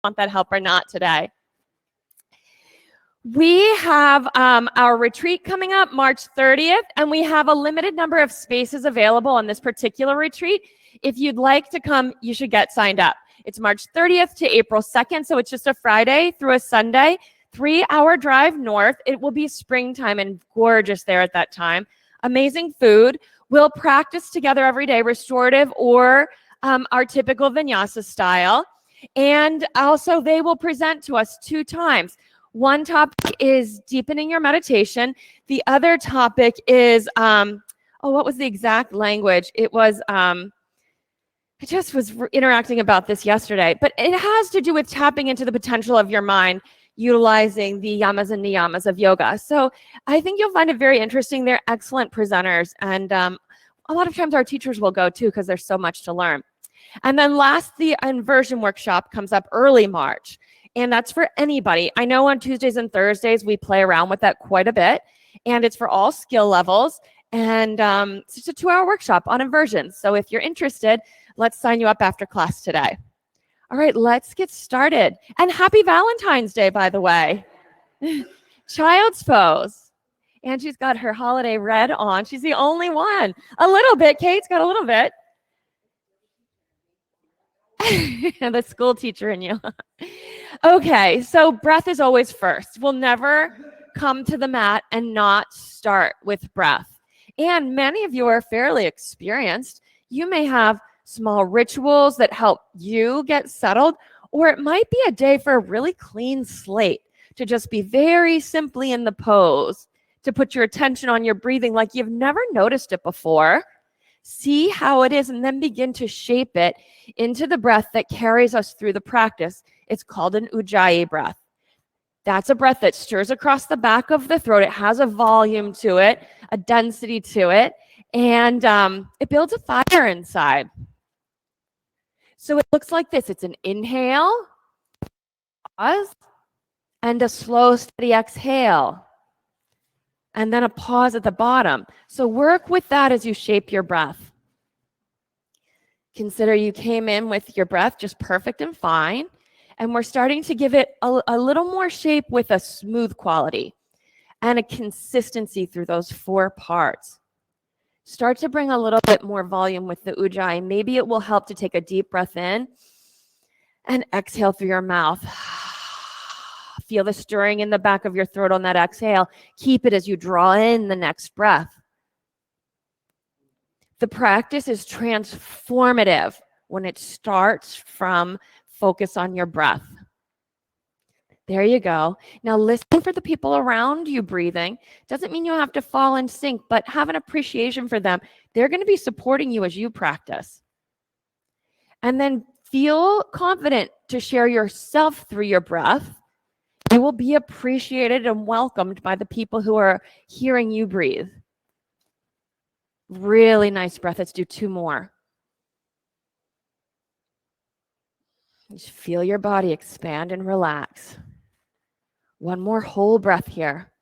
want that help or not today. We have our retreat coming up March 30th, and we have a limited number of spaces available on this particular retreat. If you'd like to come, you should get signed up. It's March 30th to April 2nd, so it's just a Friday through a Sunday, 3-hour drive north. It will be springtime and gorgeous there at that time. Amazing food. We'll practice together every day, restorative or our typical vinyasa style. And also they will present to us 2 times. One topic is deepening your meditation. The other topic is, what was the exact language? It was, I just was interacting about this yesterday, but it has to do with tapping into the potential of your mind, utilizing the yamas and niyamas of yoga. So I think you'll find it very interesting. They're excellent presenters. And a lot of times our teachers will go too, because there's so much to learn. And then last, the inversion workshop comes up early March. And that's for anybody. I know on Tuesdays and Thursdays, we play around with that quite a bit. And it's for all skill levels. And it's just a 2-hour workshop on inversions. So if you're interested, let's sign you up after class today. All right, let's get started. And happy Valentine's Day, by the way. Child's pose. Angie's got her holiday red on. She's the only one. A little bit. Kate's got a little bit. The school teacher in you. Okay, so breath is always first. We'll never come to the mat and not start with breath. And many of you are fairly experienced. You may have small rituals that help you get settled, or it might be a day for a really clean slate to just be very simply in the pose, to put your attention on your breathing like you've never noticed it before. See how it is, and then begin to shape it into the breath that carries us through the practice. It's called an Ujjayi breath. That's a breath that stirs across the back of the throat. It has a volume to it, a density to it, and it builds a fire inside. So it looks like this. It's an inhale, pause, and a slow, steady exhale. And then a pause at the bottom. So work with that as you shape your breath. Consider you came in with your breath just perfect and fine. And we're starting to give it a little more shape with a smooth quality and a consistency through those 4 parts. Start to bring a little bit more volume with the Ujjayi. Maybe it will help to take a deep breath in and exhale through your mouth. Feel the stirring in the back of your throat on that exhale. Keep it as you draw in the next breath. The practice is transformative when it starts from focus on your breath. There you go. Now listen for the people around you breathing. Doesn't mean you have to fall in sync, but have an appreciation for them. They're going to be supporting you as you practice. And then feel confident to share yourself through your breath. You will be appreciated and welcomed by the people who are hearing you breathe. Really nice breath. Let's do 2 more. Just feel your body expand and relax. 1 more whole breath here.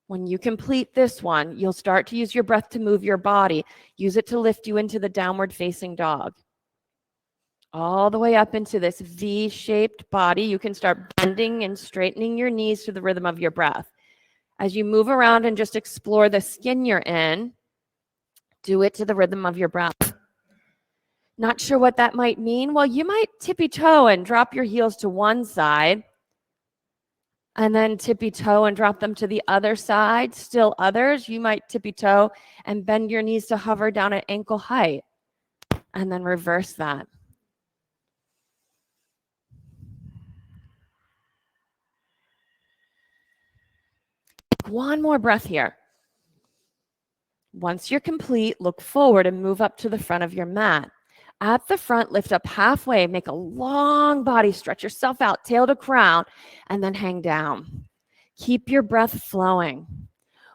When you complete this one, you'll start to use your breath to move your body. Use it to lift you into the downward facing dog. All the way up into this V-shaped body. You can start bending and straightening your knees to the rhythm of your breath. As you move around and just explore the skin you're in, do it to the rhythm of your breath. Not sure what that might mean? Well, you might tippy-toe and drop your heels to one side, and then tippy-toe and drop them to the other side. Still others, you might tippy-toe and bend your knees to hover down at ankle height, and then reverse that. One more breath here. Once you're complete, look forward and move up to the front of your mat. At the front, lift up halfway, make a long body, stretch yourself out, tail to crown, and then hang down. Keep your breath flowing.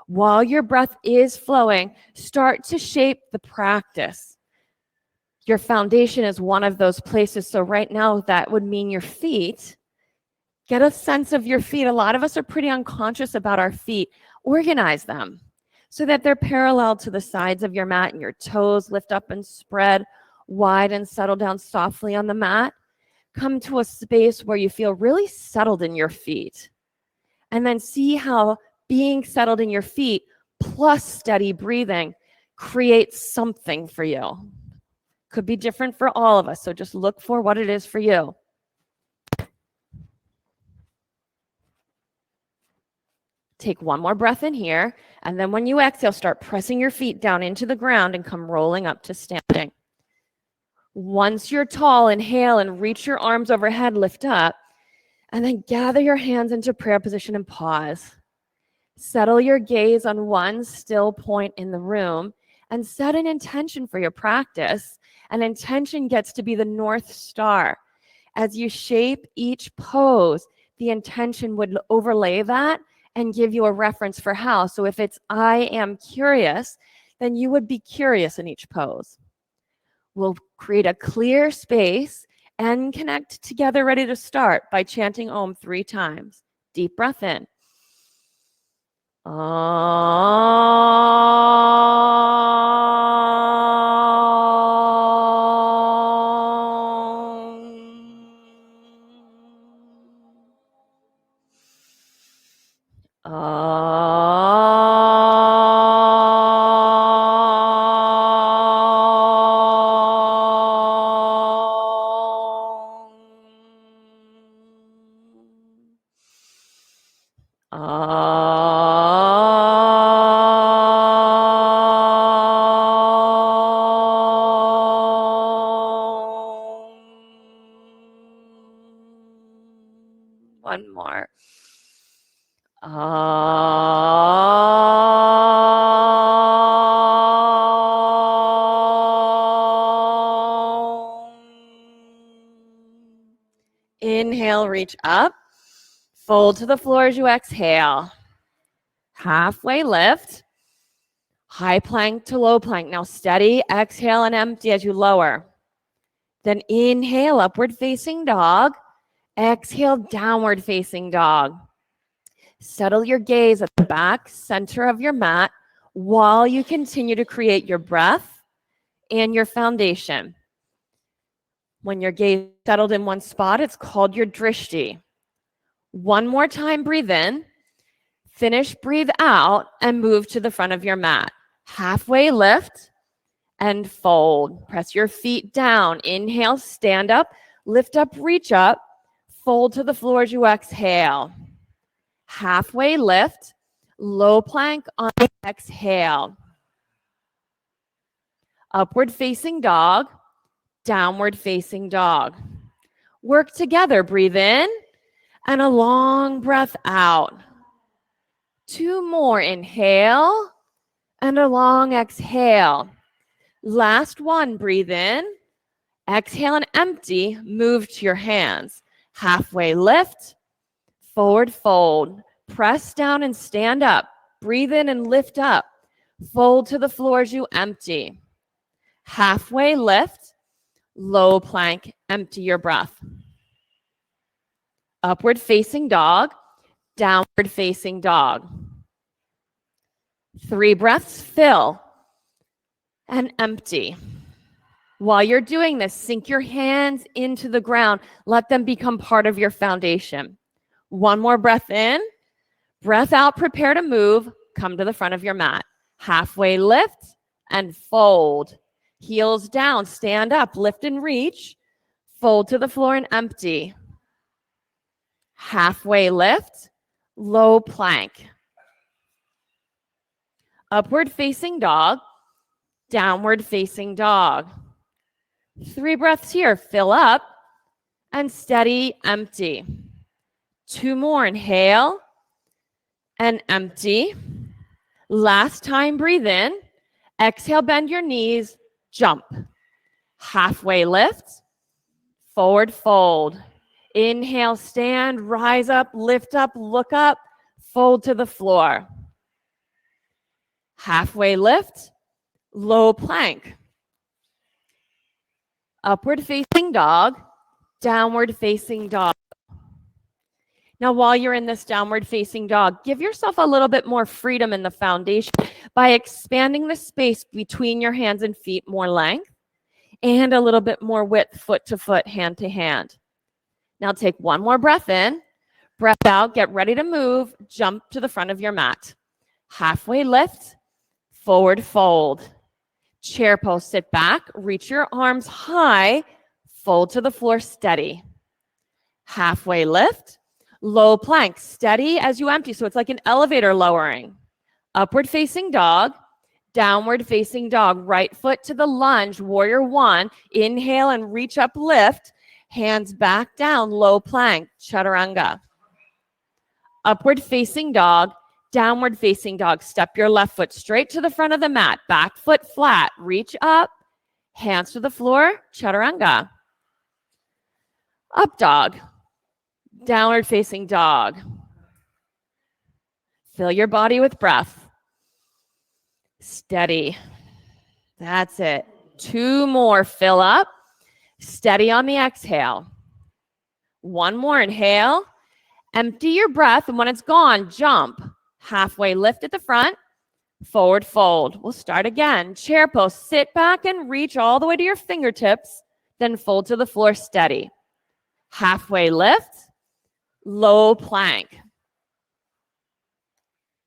While your breath is flowing, start to shape the practice. Your foundation is one of those places. So right now, that would mean your feet. Get a sense of your feet. A lot of us are pretty unconscious about our feet. Organize them so that they're parallel to the sides of your mat, and your toes lift up and spread wide and settle down softly on the mat. come to a space where you feel really settled in your feet. And then see how being settled in your feet plus steady breathing creates something for you. Could be different for all of us, so just look for what it is for you. Take one more breath in here, and then when you exhale, start pressing your feet down into the ground and come rolling up to standing. Once you're tall, inhale and reach your arms overhead, lift up, and then gather your hands into prayer position and pause. Settle your gaze on one still point in the room and set an intention for your practice. An intention gets to be the North Star. As you shape each pose, the intention would overlay that and give you a reference for how. So if it's I am curious, then you would be curious in each pose. We'll create a clear space and connect together, ready to start by chanting Om 3 times. Deep breath in. One more. Inhale, reach up. Fold to the floor as you exhale. Halfway lift. High plank to low plank. Now steady, exhale and empty as you lower. Then inhale, upward facing dog. Exhale, downward facing dog. Settle your gaze at the back center of your mat while you continue to create your breath and your foundation. When your gaze settled in one spot, it's called your drishti. One more time, breathe in. Finish, breathe out, and move to the front of your mat. Halfway lift and fold. Press your feet down. Inhale, stand up, lift up, reach up, fold to the floor as you exhale. Halfway lift, low plank on the exhale. Upward facing dog, downward facing dog. Work together. Breathe in and a long breath out. 2 more. Inhale and a long exhale. Last one. Breathe in, exhale and empty. Move to your hands. Halfway lift, forward fold. Press down and stand up. Breathe in and lift up. Fold to the floor as you empty. Halfway lift, low plank, empty your breath. Upward facing dog, downward facing dog. 3 breaths, fill and empty. While you're doing this, sink your hands into the ground. Let them become part of your foundation. 1 more breath in, breath out, prepare to move. Come to the front of your mat. Halfway lift and fold. Heels down, stand up, lift and reach. Fold to the floor and empty. Halfway lift, low plank. Upward facing dog, downward facing dog. 3 breaths here, fill up and steady, empty. 2 more, inhale and empty. Last time, breathe in. Exhale, bend your knees, jump. Halfway lift, forward fold. Inhale, stand, rise up, lift up, look up, fold to the floor. Halfway lift, low plank. Upward facing dog, downward facing dog. Now, while you're in this downward facing dog, give yourself a little bit more freedom in the foundation by expanding the space between your hands and feet, more length, and a little bit more width, foot to foot, hand to hand. Now take one more breath in, breath out, get ready to move, jump to the front of your mat. Halfway lift, forward fold. Chair pose, sit back, reach your arms high, fold to the floor, steady. Halfway lift, low plank, steady as you empty. So it's like an elevator lowering. Upward facing dog, downward facing dog, right foot to the lunge, warrior one. Inhale and reach up, lift. Hands back down, low plank, chaturanga. Upward facing dog, downward facing dog. Step your left foot straight to the front of the mat, back foot flat, reach up, hands to the floor, chaturanga. Up dog, downward facing dog. Fill your body with breath. Steady. That's it. 2 more, fill up. Steady on the exhale. 1 more, inhale. Empty your breath, and when it's gone, jump. Halfway lift at the front, forward fold. We'll start again. Chair pose, sit back and reach all the way to your fingertips, then fold to the floor, steady. Halfway lift, low plank.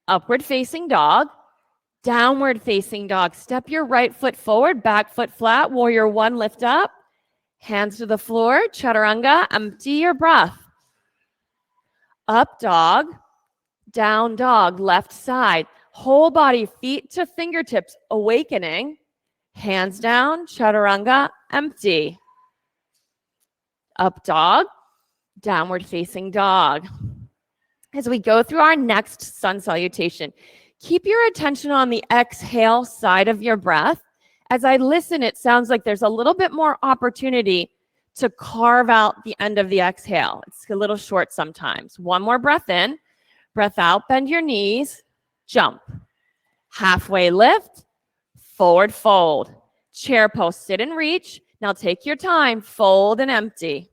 Upward facing dog, downward facing dog. Step your right foot forward, back foot flat, warrior one, lift up. Hands to the floor, chaturanga, empty your breath. Up dog, down dog, left side. Whole body, feet to fingertips, awakening. Hands down, chaturanga, empty. Up dog, downward facing dog. As we go through our next sun salutation, keep your attention on the exhale side of your breath. As I listen, it sounds like there's a little bit more opportunity to carve out the end of the exhale. It's a little short sometimes. 1 more breath in, breath out, bend your knees, jump. Halfway lift, forward fold. Chair pose, sit and reach. Now take your time, fold and empty.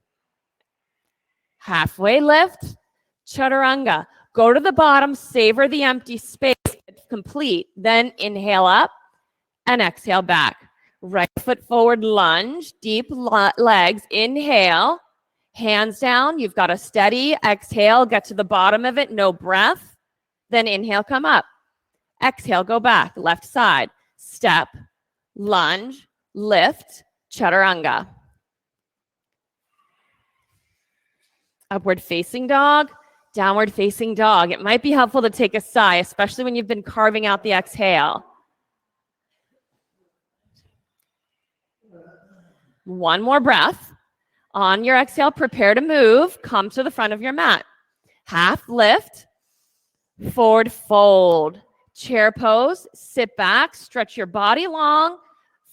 Halfway lift, chaturanga. Go to the bottom, savor the empty space, complete. Then inhale up and exhale back. Right foot forward, lunge, deep legs. Inhale, hands down. You've got a steady exhale. Get to the bottom of it, no breath. Then inhale, come up. Exhale, go back. Left side, step, lunge, lift, chaturanga. Upward facing dog, downward facing dog. It might be helpful to take a sigh, especially when you've been carving out the exhale. 1 more breath. On your exhale, prepare to move. Come to the front of your mat. Half lift, forward fold. Chair pose, sit back, stretch your body long,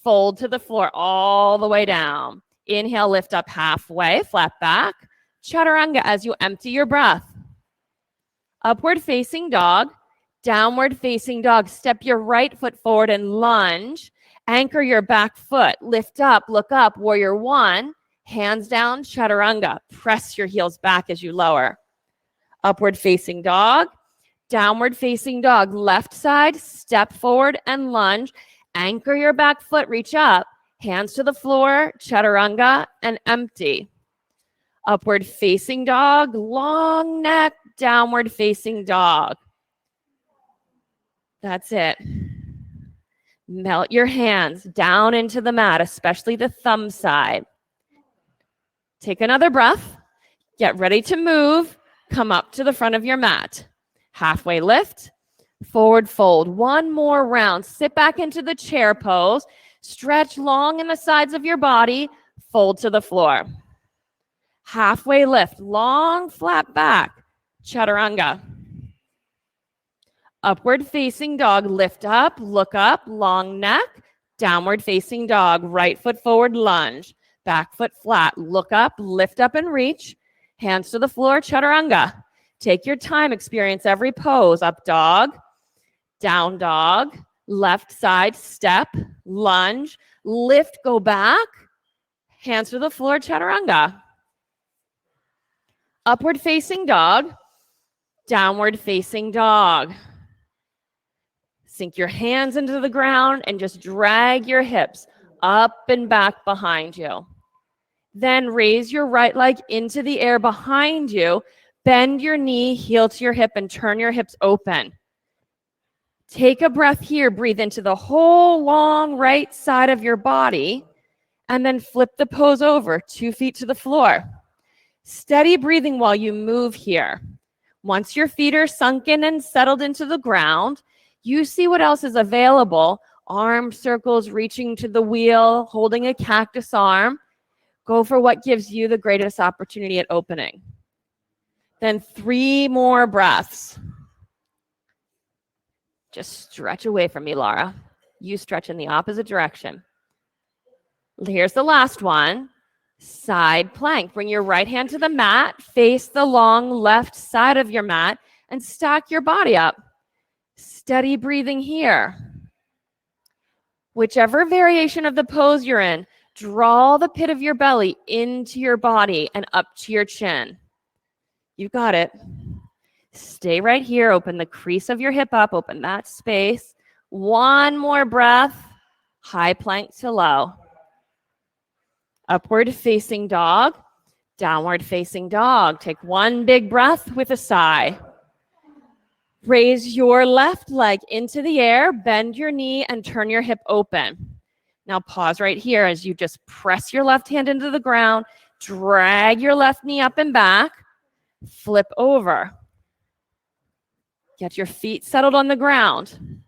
fold to the floor all the way down. Inhale, lift up halfway, flat back. Chaturanga as you empty your breath. Upward facing dog, downward facing dog. Step your right foot forward and lunge. Anchor your back foot. Lift up, look up, warrior one. Hands down, chaturanga. Press your heels back as you lower. Upward facing dog, downward facing dog. Left side, step forward and lunge. Anchor your back foot, reach up. Hands to the floor, chaturanga, and empty. Upward facing dog, long neck, downward facing dog. That's it. Melt your hands down into the mat, especially the thumb side. Take another breath. Get ready to move. Come up to the front of your mat. Halfway lift, forward fold. 1 more round. Sit back into the chair pose. Stretch long in the sides of your body. Fold to the floor. Halfway lift, long flat back, chaturanga. Upward facing dog, lift up, look up, long neck, downward facing dog, right foot forward, lunge, back foot flat, look up, lift up and reach, hands to the floor, chaturanga. Take your time, experience every pose. Up dog, down dog, left side, step, lunge, lift, go back, hands to the floor, chaturanga. Upward facing dog, downward facing dog. Sink your hands into the ground and just drag your hips up and back behind you. Then raise your right leg into the air behind you. Bend your knee, heel to your hip, and turn your hips open. Take a breath here. Breathe into the whole long right side of your body, and then flip the pose over, 2 feet to the floor. Steady breathing while you move here. Once your feet are sunken and settled into the ground, you see what else is available. Arm circles, reaching to the wheel, holding a cactus arm. Go for what gives you the greatest opportunity at opening. Then 3 more breaths. Just stretch away from me, Laura. You stretch in the opposite direction. Here's the last one. Side plank. Bring your right hand to the mat, face the long left side of your mat, and stack your body up. Steady breathing here. Whichever variation of the pose you're in, draw the pit of your belly into your body and up to your chin. You got it. Stay right here. Open the crease of your hip up. Open that space. 1 more breath. High plank to low. Upward facing dog. Downward facing dog. Take 1 big breath with a sigh. Raise your left leg into the air. Bend your knee and turn your hip open. Now pause right here as you just press your left hand into the ground. Drag your left knee up and back. Flip over. Get your feet settled on the ground.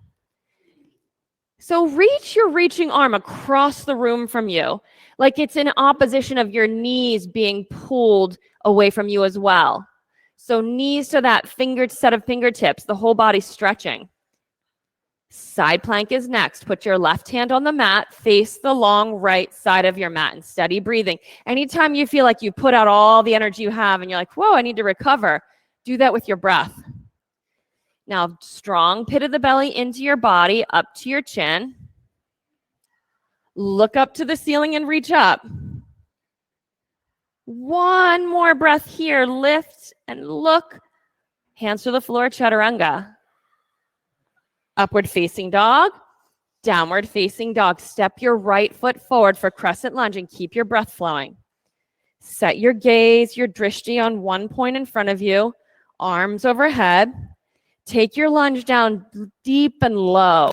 So reach your reaching arm across the room from you, like it's in opposition of your knees being pulled away from you as well. So knees to that set of fingertips, the whole body stretching. Side plank is next. Put your left hand on the mat, face the long right side of your mat, and steady breathing. Anytime you feel like you put out all the energy you have and you're like, whoa, I need to recover, do that with your breath. Now, strong pit of the belly into your body, up to your chin. Look up to the ceiling and reach up. 1 more breath here. Lift and look. Hands to the floor, chaturanga. Upward facing dog. Downward facing dog. Step your right foot forward for crescent lunge and keep your breath flowing. Set your gaze, your drishti on 1 point in front of you. Arms overhead. Take your lunge down deep and low.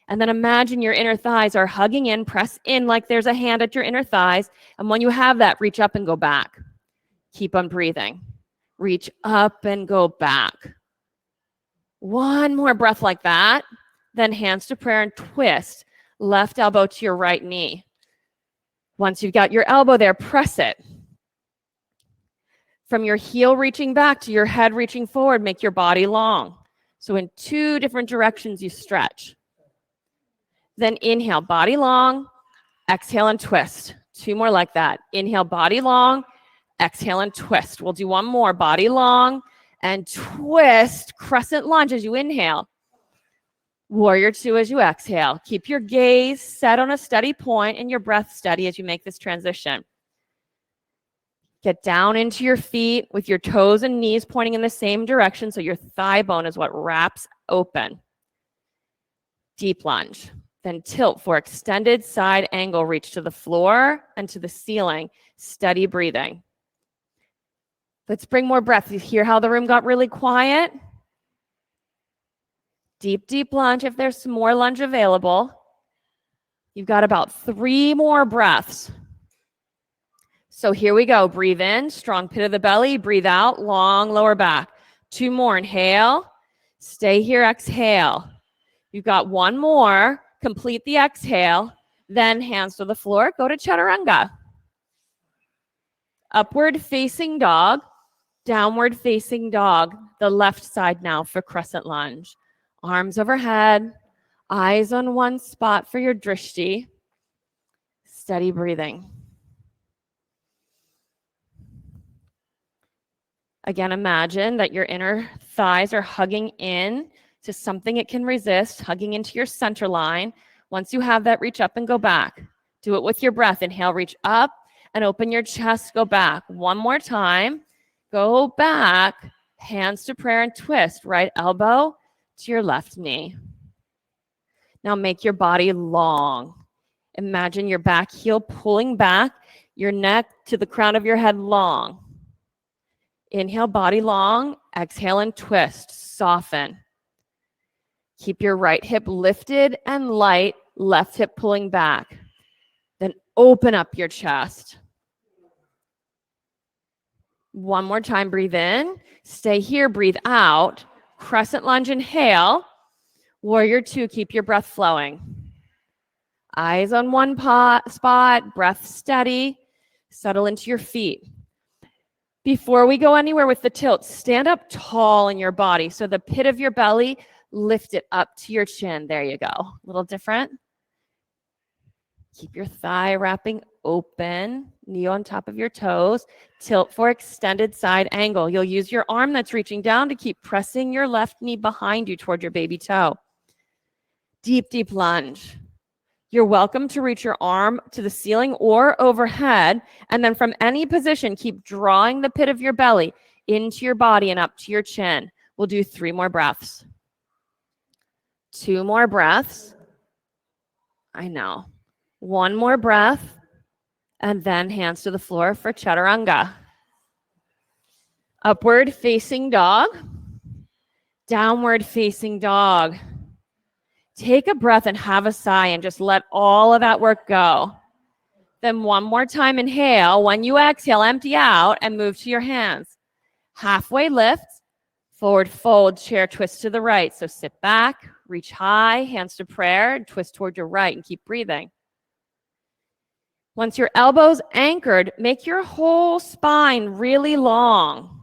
And then imagine your inner thighs are hugging in. Press in like there's a hand at your inner thighs. And when you have that, reach up and go back. Keep on breathing. Reach up and go back. 1 more breath like that. Then hands to prayer and twist. Left elbow to your right knee. Once you've got your elbow there, press it. From your heel reaching back to your head reaching forward, make your body long. So in 2 different directions, you stretch. Then inhale, body long, exhale and twist. 2 more like that. Inhale, body long, exhale and twist. We'll do 1 more, body long and twist, crescent lunge as you inhale. Warrior 2 as you exhale. Keep your gaze set on a steady point and your breath steady as you make this transition. Get down into your feet with your toes and knees pointing in the same direction so your thigh bone is what wraps open. Deep lunge. Then tilt for extended side angle. Reach to the floor and to the ceiling. Steady breathing. Let's bring more breath. You hear how the room got really quiet? Deep, deep lunge. If there's some more lunge available, you've got about 3 more breaths. So here we go. Breathe in, strong pit of the belly. Breathe out, long lower back. 2 more. Inhale. Stay here. Exhale. You've got 1 more. Complete the exhale. Then hands to the floor. Go to chaturanga. Upward facing dog. Downward facing dog. The left side now for crescent lunge. Arms overhead. Eyes on 1 spot for your drishti. Steady breathing. Again, imagine that your inner thighs are hugging in to something it can resist, hugging into your center line. Once you have that, reach up and go back. Do it with your breath. Inhale, reach up and open your chest. Go back. 1 more time. Go back. Hands to prayer and twist. Right elbow to your left knee. Now make your body long. Imagine your back heel pulling back. Your neck to the crown of your head long. Inhale, body long. Exhale and twist. Soften. Keep your right hip lifted and light, left hip pulling back. Then open up your chest. One more time, breathe in. Stay here, breathe out. Crescent lunge, inhale. Warrior two, keep your breath flowing. Eyes on one spot, breath steady. Settle into your feet. Before we go anywhere with the tilt, stand up tall in your body. So the pit of your belly, lift it up to your chin. There you go. A little different. Keep your thigh wrapping open, knee on top of your toes. Tilt for extended side angle. You'll use your arm that's reaching down to keep pressing your left knee behind you toward your baby toe. Deep, deep lunge. You're welcome to reach your arm to the ceiling or overhead, and then from any position, keep drawing the pit of your belly into your body and up to your chin. We'll do 3 more breaths. 2 more breaths. I know. 1 more breath, and then hands to the floor for chaturanga. Upward facing dog. Downward facing dog. Take a breath and have a sigh and just let all of that work go. Then 1 more time, inhale. When you exhale, empty out and move to your hands. Halfway lift, forward fold, chair twist to the right. So sit back, reach high, hands to prayer, and twist toward your right and keep breathing. Once your elbows anchored, make your whole spine really long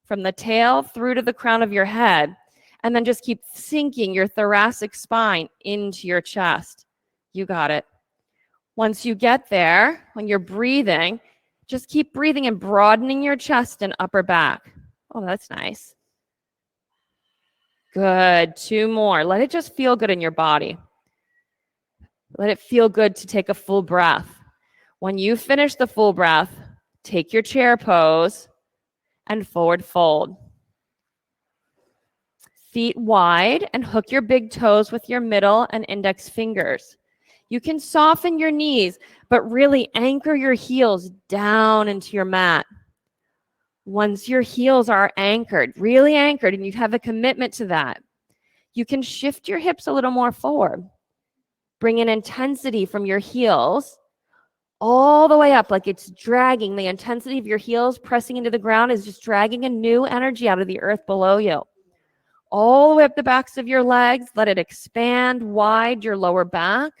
from the tail through to the crown of your head. And then just keep sinking your thoracic spine into your chest. You got it. Once you get there, when you're breathing, just keep breathing and broadening your chest and upper back. Oh, that's nice. Good. 2 more. Let it just feel good in your body. Let it feel good to take a full breath. When you finish the full breath, take your chair pose and forward fold. Feet wide and hook your big toes with your middle and index fingers. You can soften your knees, but really anchor your heels down into your mat. Once your heels are anchored, really anchored, and you have a commitment to that, you can shift your hips a little more forward. Bring in intensity from your heels all the way up, like it's dragging. The intensity of your heels pressing into the ground is just dragging a new energy out of the earth below you. All the way up the backs of your legs. Let it expand wide your lower back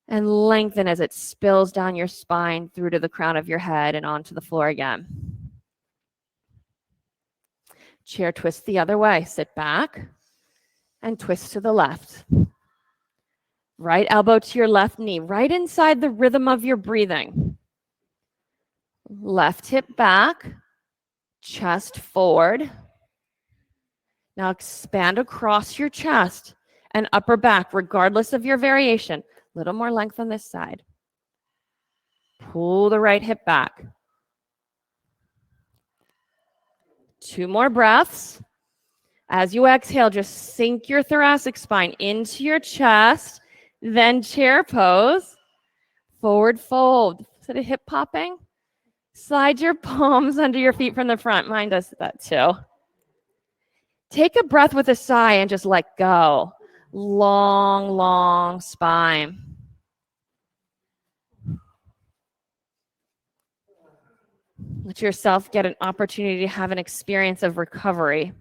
and lengthen as it spills down your spine through to the crown of your head and onto the floor again. Chair twist the other way. Sit back and twist to the left. Right elbow to your left knee, right inside the rhythm of your breathing. Left hip back, chest forward. Now expand across your chest and upper back, regardless of your variation. A little more length on this side. Pull the right hip back. 2 more breaths. As you exhale, just sink your thoracic spine into your chest, then chair pose, forward fold. Is it a hip popping? Slide your palms under your feet from the front. Mine does that too. Take a breath with a sigh and just let go. Long, long spine. Let yourself get an opportunity to have an experience of recovery.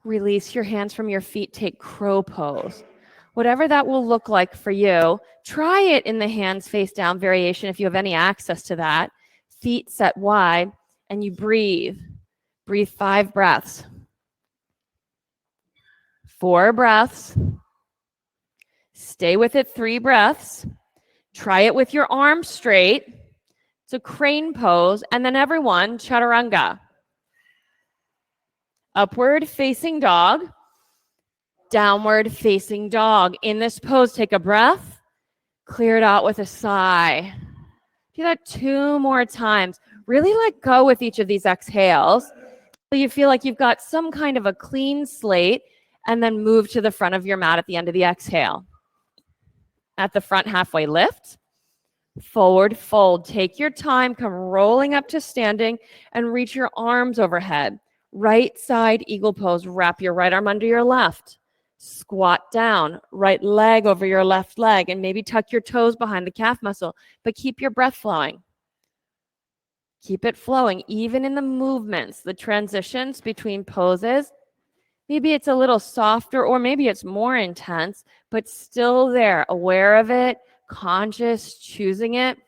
Release your hands from your feet. Take crow pose. Whatever that will look like for you, try it in the hands face down variation if you have any access to that. Feet set wide, and you breathe. Breathe 5 breaths. 4 breaths. Stay with it 3 breaths. Try it with your arms straight. It's a crane pose, and then everyone, chaturanga. Upward facing dog. Downward facing dog. In this pose, take a breath. Clear it out with a sigh. Do that 2 more times. Really let go with each of these exhales. So you feel like you've got some kind of a clean slate and then move to the front of your mat at the end of the exhale. At the front, halfway lift, forward fold. Take your time, come rolling up to standing and reach your arms overhead. Right side eagle pose. Wrap your right arm under your left. Squat down, right leg over your left leg, and maybe tuck your toes behind the calf muscle, but keep your breath flowing. Keep it flowing, even in the movements, the transitions between poses. Maybe it's a little softer, or maybe it's more intense, but still there, aware of it, conscious, choosing it.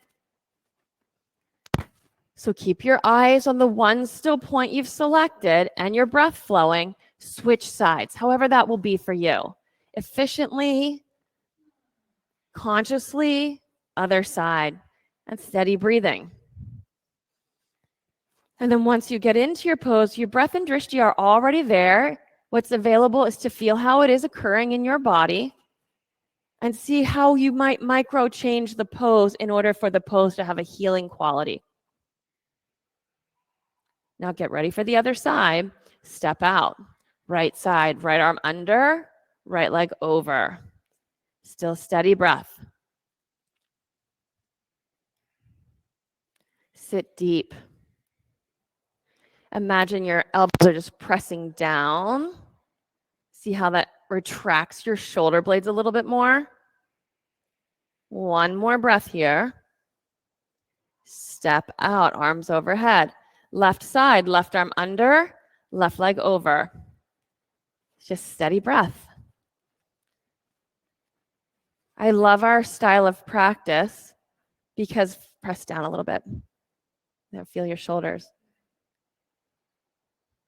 So keep your eyes on the one still point you've selected and your breath flowing. Switch sides, however that will be for you. Efficiently, consciously, other side, and steady breathing. And then once you get into your pose, your breath and drishti are already there. What's available is to feel how it is occurring in your body and see how you might micro change the pose in order for the pose to have a healing quality. Now get ready for the other side. Step out. Right side, right arm under, right leg over. Still steady breath. Sit deep. Imagine your elbows are just pressing down. See how that retracts your shoulder blades a little bit more? One more breath here. Step out, arms overhead. Left side, left arm under, left leg over. Just steady breath. I love our style of practice because press down a little bit. Now feel your shoulders.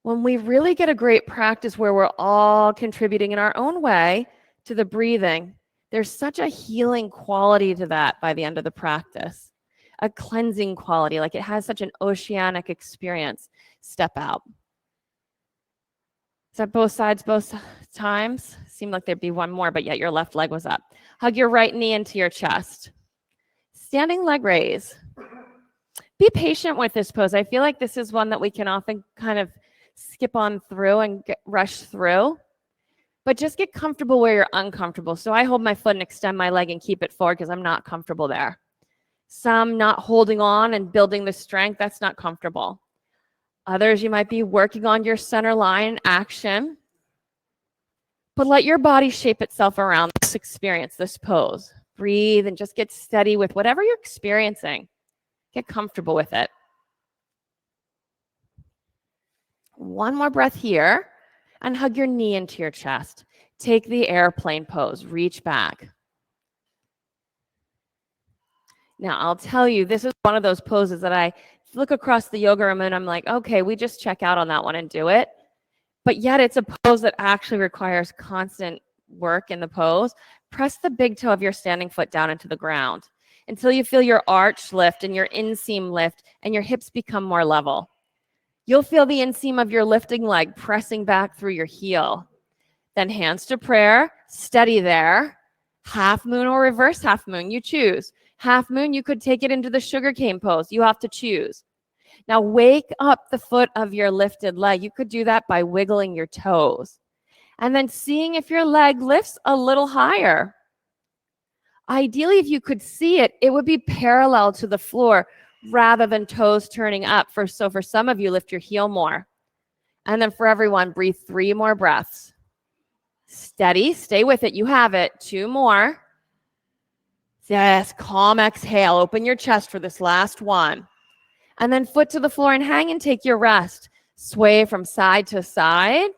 When we really get a great practice where we're all contributing in our own way to the breathing, there's such a healing quality to that by the end of the practice, a cleansing quality, like it has such an oceanic experience. Step out. Is that both sides, both times? Seemed like there'd be one more, but yet your left leg was up. Hug your right knee into your chest. Standing leg raise. Be patient with this pose. I feel like this is one that we can often kind of skip on through and rush through. But just get comfortable where you're uncomfortable. So I hold my foot and extend my leg and keep it forward because I'm not comfortable there. Some not holding on and building the strength, that's not comfortable. Others, you might be working on your center line action. But let your body shape itself around this experience, this pose. Breathe and just get steady with whatever you're experiencing. Get comfortable with it. One more breath here and hug your knee into your chest. Take the airplane pose. Reach back. Now, I'll tell you, this is one of those poses that I look across the yoga room and I'm like, okay, we just check out on that one and do it. But yet it's a pose that actually requires constant work in the pose. Press the big toe of your standing foot down into the ground until you feel your arch lift and your inseam lift and your hips become more level. You'll feel the inseam of your lifting leg pressing back through your heel. Then hands to prayer, steady there. Half moon or reverse half moon, you choose. Half moon, you could take it into the sugarcane pose. You have to choose. Now wake up the foot of your lifted leg. You could do that by wiggling your toes. And then seeing if your leg lifts a little higher. Ideally, if you could see it, it would be parallel to the floor rather than toes turning up. So for some of you, lift your heel more. And then for everyone, breathe 3 more breaths. Steady, stay with it. You have it. 2 more. Yes, calm exhale. Open your chest for this last one. And then foot to the floor and hang and take your rest. Sway from side to side.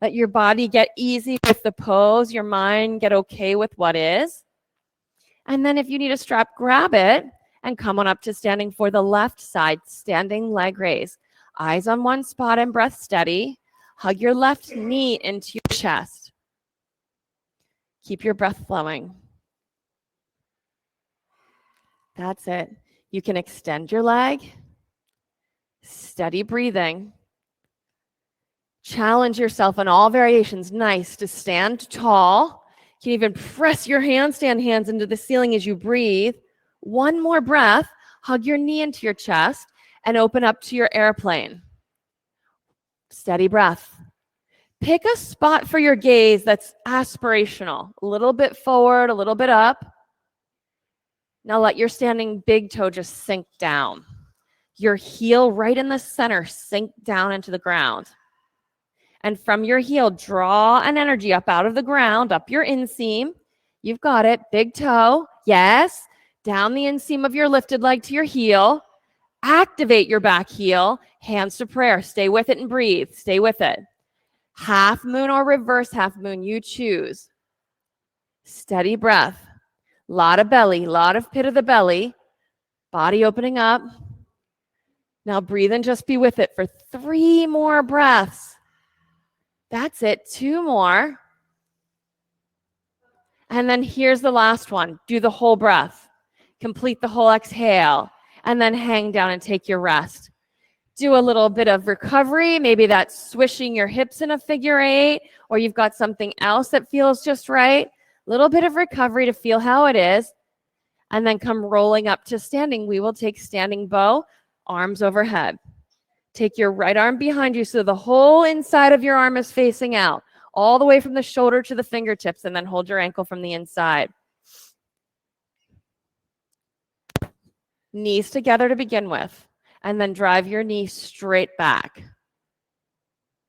Let your body get easy with the pose. Your mind get okay with what is. And then if you need a strap, grab it and come on up to standing for the left side, standing leg raise. Eyes on one spot and breath steady. Hug your left knee into your chest. Keep your breath flowing. That's it. You can extend your leg. Steady breathing. Challenge yourself in all variations. Nice to stand tall. You can even press your handstand hands into the ceiling as you breathe. One more breath. Hug your knee into your chest and open up to your airplane. Steady breath. Pick a spot for your gaze that's aspirational. A little bit forward, a little bit up. Now let your standing big toe just sink down. Your heel right in the center sink down into the ground. And from your heel, draw an energy up out of the ground, up your inseam. You've got it. Big toe. Yes. Down the inseam of your lifted leg to your heel. Activate your back heel. Hands to prayer. Stay with it and breathe. Stay with it. Half moon or reverse half moon, you choose. Steady breath. Lot of belly, lot of pit of the belly. Body opening up. Now breathe and just be with it for 3 more breaths. That's it. 2 more. And then here's the last one. Do the whole breath. Complete the whole exhale. And then hang down and take your rest. Do a little bit of recovery. Maybe that's swishing your hips in a figure 8, or you've got something else that feels just right. A little bit of recovery to feel how it is. And then come rolling up to standing. We will take standing bow, arms overhead. Take your right arm behind you so the whole inside of your arm is facing out, all the way from the shoulder to the fingertips, and then hold your ankle from the inside. Knees together to begin with, and then drive your knee straight back.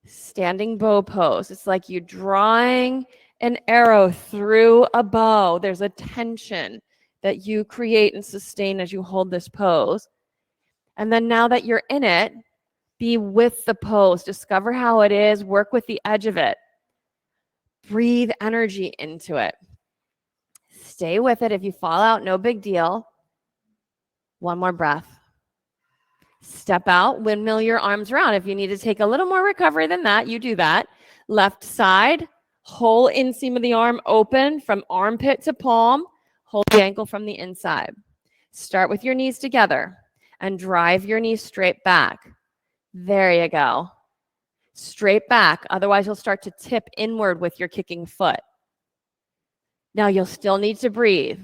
Standing bow pose. It's like you drawing an arrow through a bow. There's a tension that you create and sustain as you hold this pose. And then now that you're in it, be with the pose. Discover how it is. Work with the edge of it. Breathe energy into it. Stay with it. If you fall out, no big deal. 1 more breath. Step out, windmill your arms around. If you need to take a little more recovery than that, you do that. Left side, whole inseam of the arm open from armpit to palm. Hold the ankle from the inside. Start with your knees together and drive your knees straight back. There you go. Straight back. Otherwise, you'll start to tip inward with your kicking foot. Now, you'll still need to breathe.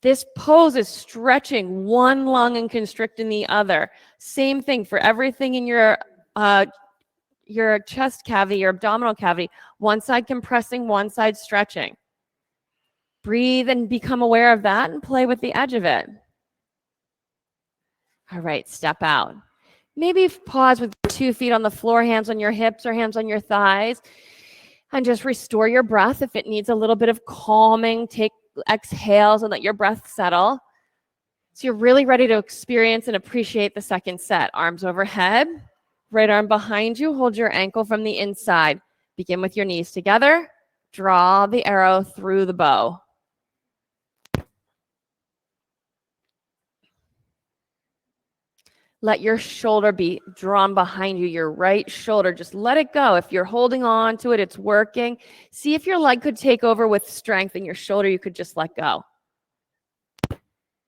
This pose is stretching one lung and constricting the other. Same thing for everything in your chest cavity, your abdominal cavity. One side compressing, one side stretching. Breathe and become aware of that and play with the edge of it. All right, step out. Maybe pause with 2 feet on the floor, hands on your hips or hands on your thighs, and just restore your breath. If it needs a little bit of calming, take exhales and let your breath settle. So you're really ready to experience and appreciate the second set. Arms overhead, right arm behind you. Hold your ankle from the inside. Begin with your knees together. Draw the arrow through the bow. Let your shoulder be drawn behind you, your right shoulder. Just let it go. If you're holding on to it, it's working. See if your leg could take over with strength and your shoulder you could just let go.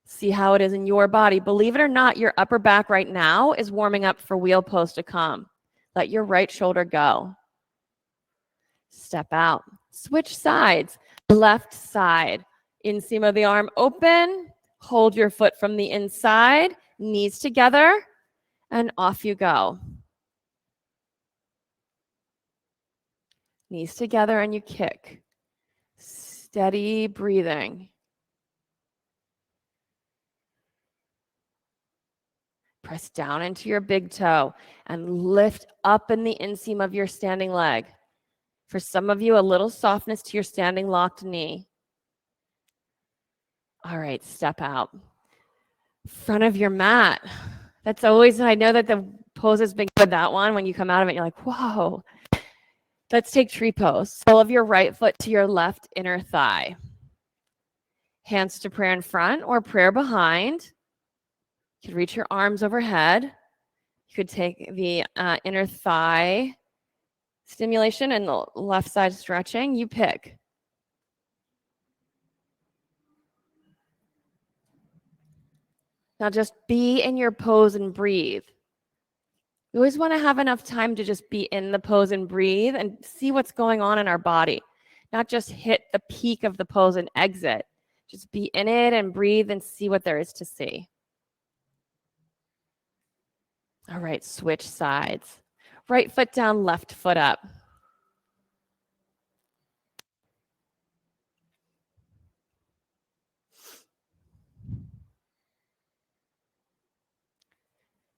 See how it is in your body. Believe it or not, your upper back right now is warming up for wheel pose to come. Let your right shoulder go. Step out. Switch sides. Left side. Inseam of the arm open. Hold your foot from the inside. Knees together, and off you go. Knees together, and you kick. Steady breathing. Press down into your big toe and lift up in the inseam of your standing leg. For some of you, a little softness to your standing locked knee. All right, step out. Front of your mat. That's always, I know that the pose has been good, that one. When you come out of it, you're like, whoa. Let's take tree pose. Sole of your right foot to your left inner thigh. Hands to prayer in front or prayer behind. You could reach your arms overhead. You could take the inner thigh stimulation and the left side stretching. You pick. Now just be in your pose and breathe. We always want to have enough time to just be in the pose and breathe and see what's going on in our body. Not just hit the peak of the pose and exit. Just be in it and breathe and see what there is to see. All right, switch sides. Right foot down, left foot up.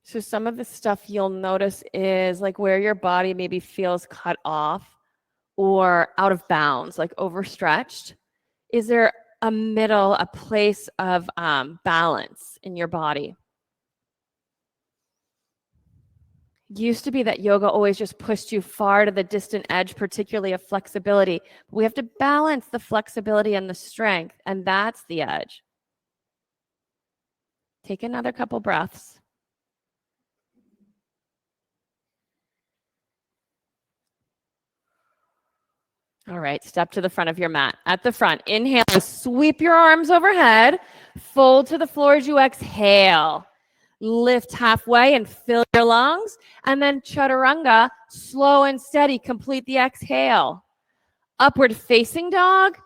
So some of the stuff you'll notice is like where your body maybe feels cut off or out of bounds, like overstretched. Is there a place of balance in your body? It used to be that yoga always just pushed you far to the distant edge, particularly of flexibility. We have to balance the flexibility and the strength, and that's the edge. Take another couple breaths. All right, step to the front of your mat. At the front, inhale, sweep your arms overhead, fold to the floor as you exhale. Lift halfway and fill your lungs, and then chaturanga, slow and steady, complete the exhale. Upward facing dog,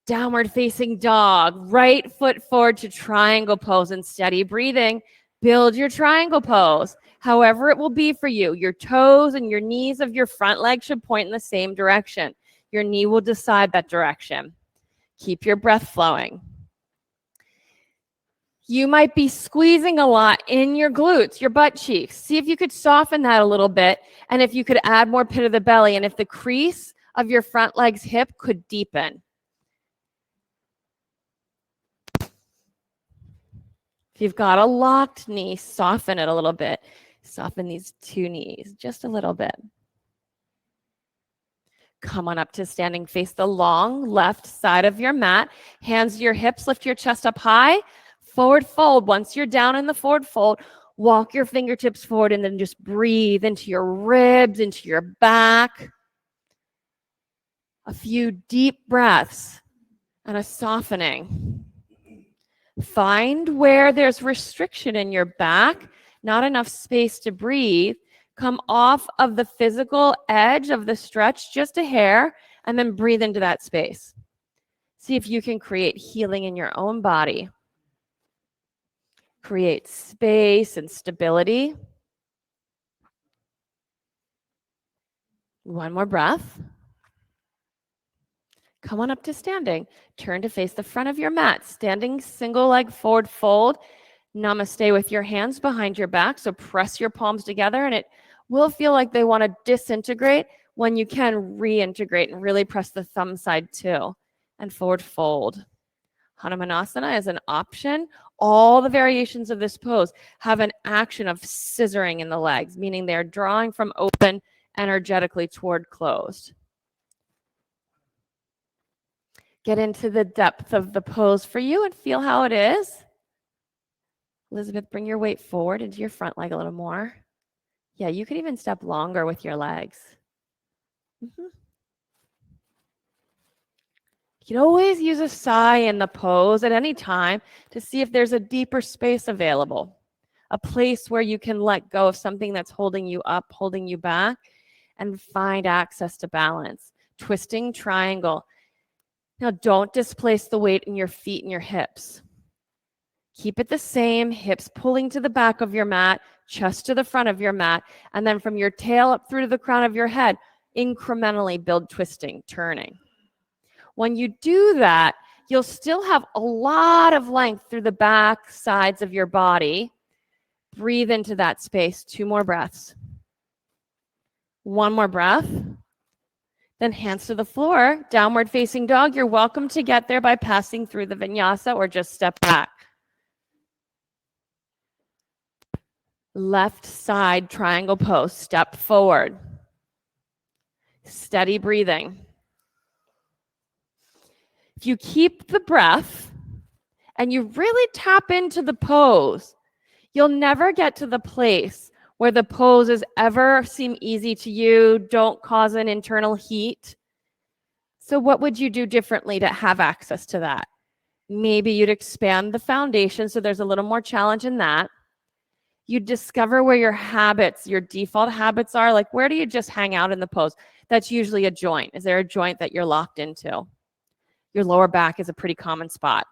downward facing dog, right foot forward to triangle pose and steady breathing. Build your triangle pose, however it will be for you. Your toes and your knees of your front leg should point in the same direction. Your knee will decide that direction. Keep your breath flowing. You might be squeezing a lot in your glutes, your butt cheeks. See if you could soften that a little bit, and if you could add more pit of the belly, and if the crease of your front leg's hip could deepen. If you've got a locked knee, soften it a little bit. Soften these two knees just a little bit. Come on up to standing. Face the long left side of your mat. Hands to your hips. Lift your chest up high. Forward fold. Once you're down in the forward fold, walk your fingertips forward and then just breathe into your ribs, into your back. A few deep breaths and a softening. Find where there's restriction in your back, not enough space to breathe. Come off of the physical edge of the stretch just a hair, and then breathe into that space. See if you can create healing in your own body. Create space and stability. One more breath. Come on up to standing. Turn to face the front of your mat. Standing single leg forward fold. Namaste with your hands behind your back. So press your palms together, and it will feel like they want to disintegrate when you can reintegrate and really press the thumb side too. And forward fold. Hanumanasana is an option. All the variations of this pose have an action of scissoring in the legs, meaning they're drawing from open energetically toward closed. Get into the depth of the pose for you and feel how it is. Elizabeth, bring your weight forward into your front leg a little more. Yeah, you could even step longer with your legs. You can always use a sigh in the pose at any time to see if there's a deeper space available, a place where you can let go of something that's holding you up, holding you back, and find access to balance. Twisting triangle. Now, don't displace the weight in your feet and your hips. Keep it the same, hips pulling to the back of your mat, chest to the front of your mat, and then from your tail up through to the crown of your head, incrementally build twisting, turning. When you do that, you'll still have a lot of length through the back sides of your body. Breathe into that space. 2 more breaths. 1 more breath. Then hands to the floor, downward facing dog. You're welcome to get there by passing through the vinyasa or just step back. Left side triangle pose, step forward. Steady breathing. If you keep the breath and you really tap into the pose, you'll never get to the place where the poses ever seem easy to you, don't cause an internal heat. So what would you do differently to have access to that? Maybe you'd expand the foundation so there's a little more challenge in that. You discover where your habits, your default habits are. Like, where do you just hang out in the pose? That's usually a joint. Is there a joint that you're locked into? Your lower back is a pretty common spot.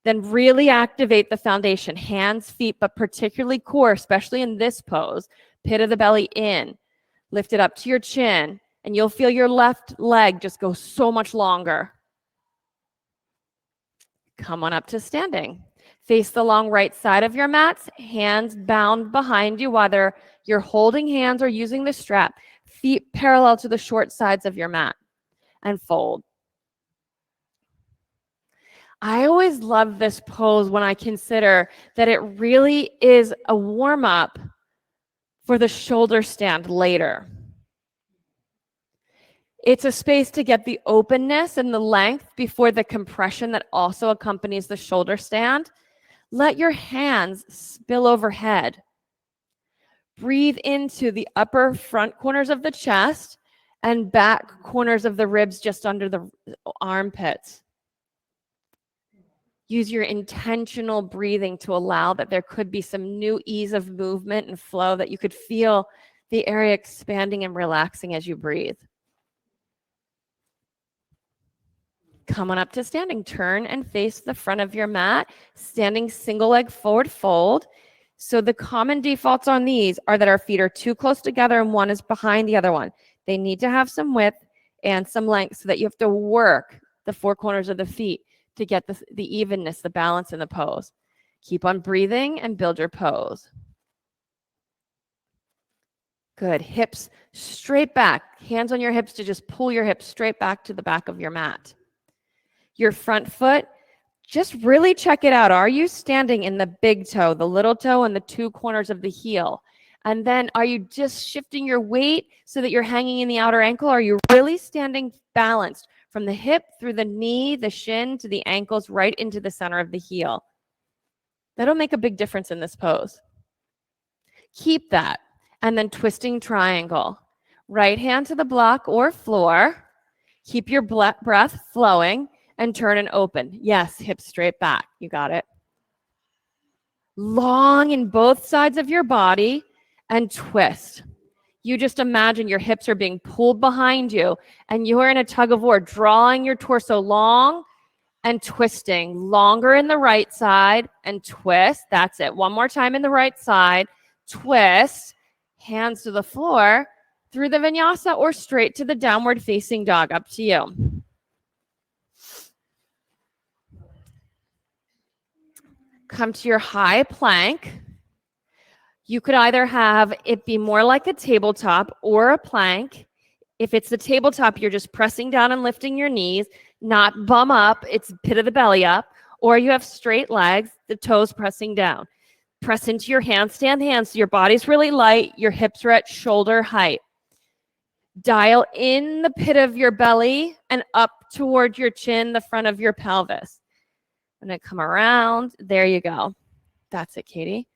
Then really activate the foundation, hands, feet, but particularly core, especially in this pose. Pit of the belly in. Lift it up to your chin, and you'll feel your left leg just go so much longer. Come on up to standing. Face the long right side of your mats, hands bound behind you, whether you're holding hands or using the strap, feet parallel to the short sides of your mat, and fold. I always love this pose when I consider that it really is a warm-up for the shoulder stand later. It's a space to get the openness and the length before the compression that also accompanies the shoulder stand. Let your hands spill overhead. Breathe into the upper front corners of the chest and back corners of the ribs just under the armpits. Use your intentional breathing to allow that there could be some new ease of movement and flow, that you could feel the area expanding and relaxing as you breathe. Come on up to standing. Turn and face the front of your mat. Standing single leg forward fold. So the common defaults on these are that our feet are too close together and one is behind the other one. They need to have some width and some length so that you have to work the four corners of the feet to get the evenness, the balance in the pose. Keep on breathing and build your pose. Good. Hips straight back. Hands on your hips to just pull your hips straight back to the back of your mat. Your front foot, just really check it out. Are you standing in the big toe, the little toe, and the two corners of the heel? And then are you just shifting your weight so that you're hanging in the outer ankle? Are you really standing balanced from the hip through the knee, the shin, to the ankles, right into the center of the heel? That'll make a big difference in this pose. Keep that. And then twisting triangle. Right hand to the block or floor. Keep your breath flowing and turn and open. Yes, hips straight back. You got it. Long in both sides of your body and twist. You just imagine your hips are being pulled behind you and you are in a tug of war, drawing your torso long and twisting. Longer in the right side and twist. That's it. One more time in the right side. Twist. Hands to the floor through the vinyasa or straight to the downward facing dog. Up to you. Come to your high plank. You could either have it be more like a tabletop or a plank. If it's the tabletop, you're just pressing down and lifting your knees, not bum up, it's pit of the belly up. Or you have straight legs, the toes pressing down. Press into your handstand hands so your body's really light, your hips are at shoulder height. Dial in the pit of your belly and up toward your chin, the front of your pelvis. I'm going to come around. There you go. That's it, Katie.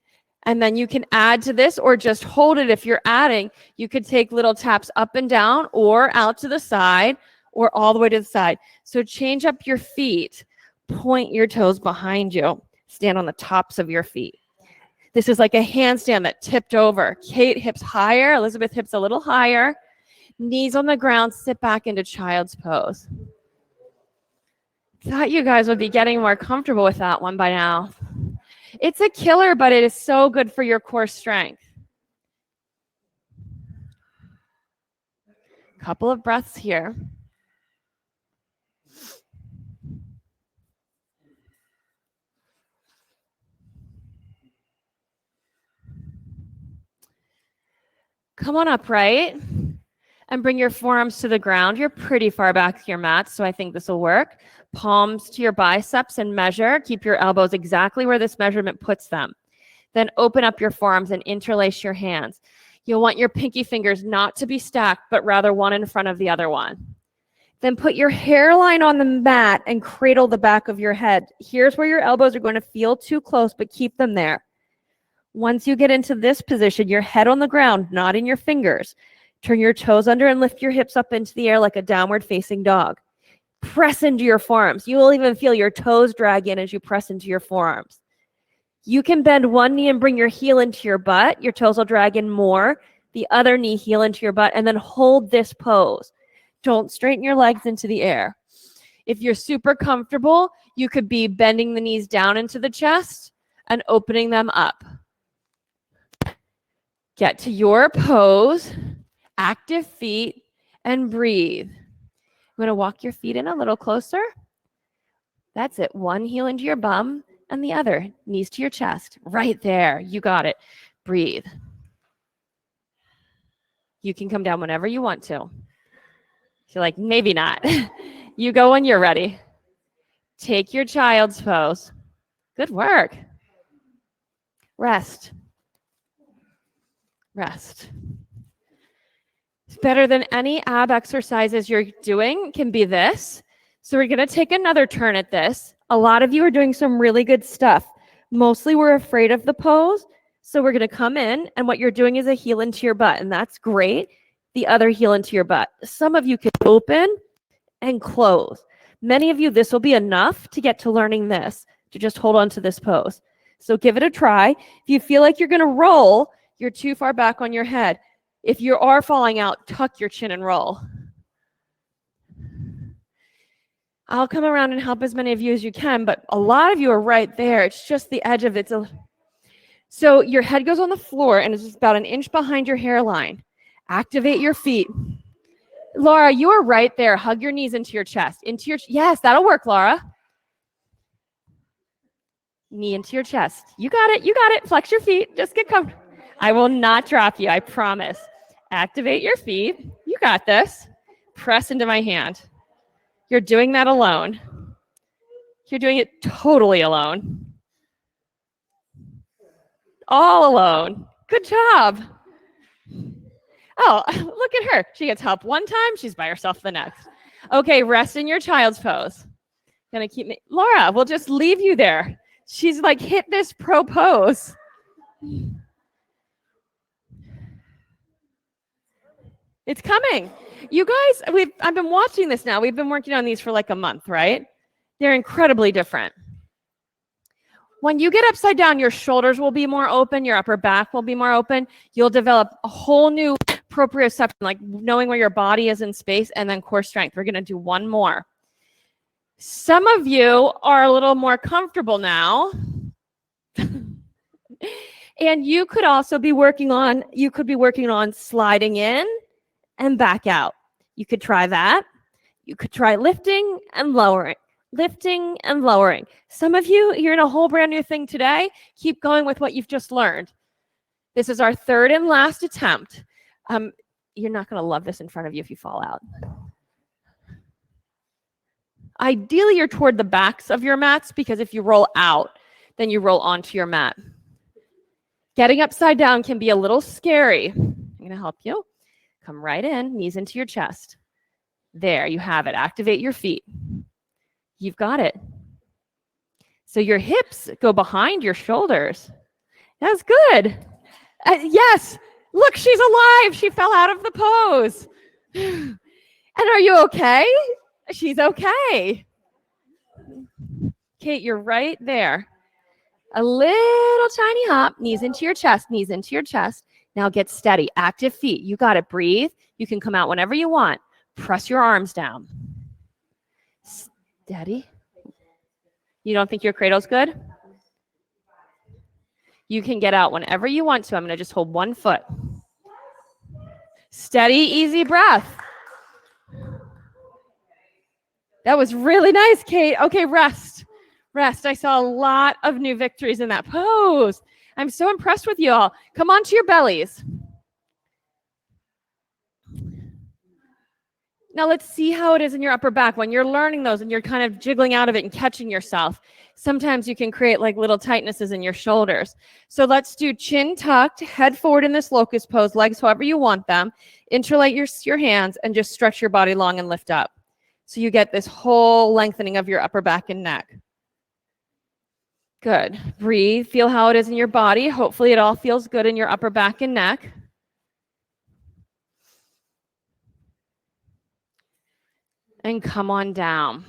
And then you can add to this or just hold it. If you're adding, you could take little taps up and down or out to the side or all the way to the side. So change up your feet. Point your toes behind you. Stand on the tops of your feet. This is like a handstand that tipped over. Kate, hips higher. Elizabeth, hips a little higher. Knees on the ground. Sit back into child's pose. Thought you guys would be getting more comfortable with that one by now. It's a killer, but it is so good for your core strength. Couple of breaths here. Come on upright and bring your forearms to the ground. You're pretty far back to your mat, so I think this will work. Palms to your biceps and measure. Keep your elbows exactly where this measurement puts them. Then open up your forearms and interlace your hands. You'll want your pinky fingers not to be stacked, but rather one in front of the other one. Then put your hairline on the mat and cradle the back of your head. Here's where your elbows are going to feel too close, but keep them there. Once you get into this position, your head on the ground, not in your fingers. Turn your toes under and lift your hips up into the air like a downward facing dog. Press into your forearms. You will even feel your toes drag in as you press into your forearms. You can bend one knee and bring your heel into your butt. Your toes will drag in more. The other knee, heel into your butt, and then hold this pose. Don't straighten your legs into the air. If you're super comfortable, you could be bending the knees down into the chest and opening them up. Get to your pose, active feet, and breathe. I'm going to walk your feet in a little closer. That's it. One heel into your bum, and the other. Knees to your chest. Right there. You got it. Breathe. You can come down whenever you want to. You're like, maybe not. You go when you're ready. Take your child's pose. Good work. Rest. Rest. It's better than any ab exercises you're doing can be this. So we're going to take another turn at this. A lot of you are doing some really good stuff. Mostly we're afraid of the pose. So we're going to come in, and what you're doing is a heel into your butt, and that's great. The other heel into your butt. Some of you can open and close. Many of you, this will be enough to get to learning this, to just hold on to this pose. So give it a try. If you feel like you're going to roll, you're too far back on your head. If you are falling out, tuck your chin and roll. I'll come around and help as many of you as you can, but a lot of you are right there. It's just the edge of it. So your head goes on the floor, and it's about an inch behind your hairline. Activate your feet. Laura, you are right there. Hug your knees into your chest. Yes, that'll work, Laura. Knee into your chest. You got it. You got it. Flex your feet. Just get comfortable. I will not drop you. I promise. Activate your feet. You got this. Press into my hand. You're doing that alone. You're doing it totally alone. All alone. Good job. Oh, look at her. She gets help one time. She's by herself the next. Okay, rest in your child's pose. Gonna keep me. Laura, we'll just leave you there. She's like, hit this pro pose. It's coming. You guys, I've been watching this now. We've been working on these for like a month, right? They're incredibly different. When you get upside down, your shoulders will be more open, your upper back will be more open. You'll develop a whole new proprioception, like knowing where your body is in space, and then core strength. We're going to do one more. Some of you are a little more comfortable now. And you could also be working on sliding in and back out. You could try that. You could try lifting and lowering. Lifting and lowering. Some of you, you're in a whole brand new thing today. Keep going with what you've just learned. This is our third and last attempt. You're not going to love this in front of you if you fall out. Ideally, you're toward the backs of your mats, because if you roll out, then you roll onto your mat. Getting upside down can be a little scary. I'm going to help you. Come right in, knees into your chest. There, you have it. Activate your feet. You've got it. So your hips go behind your shoulders. That's good. Yes. Look, she's alive. She fell out of the pose. And are you okay? She's okay. Kate, you're right there. A little tiny hop, knees into your chest, knees into your chest. Now get steady. Active feet. You got it. Breathe. You can come out whenever you want. Press your arms down. Steady. You don't think your cradle's good? You can get out whenever you want to. I'm going to just hold one foot. Steady, easy breath. That was really nice, Kate. Okay, rest. Rest. I saw a lot of new victories in that pose. I'm so impressed with you all. Come on to your bellies. Now let's see how it is in your upper back. When you're learning those and you're kind of jiggling out of it and catching yourself, sometimes you can create like little tightnesses in your shoulders. So let's do chin tucked, head forward in this locust pose, legs however you want them. Interlace your hands and just stretch your body long and lift up. So you get this whole lengthening of your upper back and neck. Good. Breathe. Feel how it is in your body. Hopefully it all feels good in your upper back and neck. And come on down.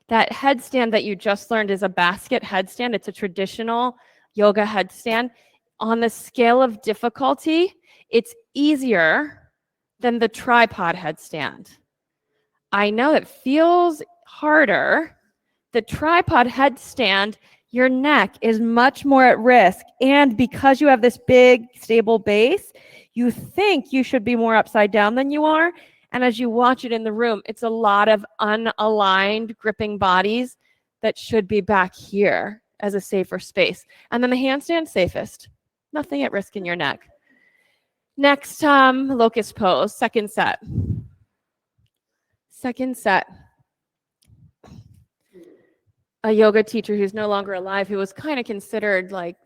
That headstand that you just learned is a basket headstand. It's a traditional yoga headstand. On the scale of difficulty, it's easier than the tripod headstand. I know it feels harder. The tripod headstand, your neck is much more at risk. And because you have this big, stable base, you think you should be more upside down than you are. And as you watch it in the room, it's a lot of unaligned gripping bodies that should be back here. as a safer space. And then the handstand, safest. Nothing at risk in your neck. Next, locust pose, second set. Second set. A yoga teacher who's no longer alive, who was kind of considered like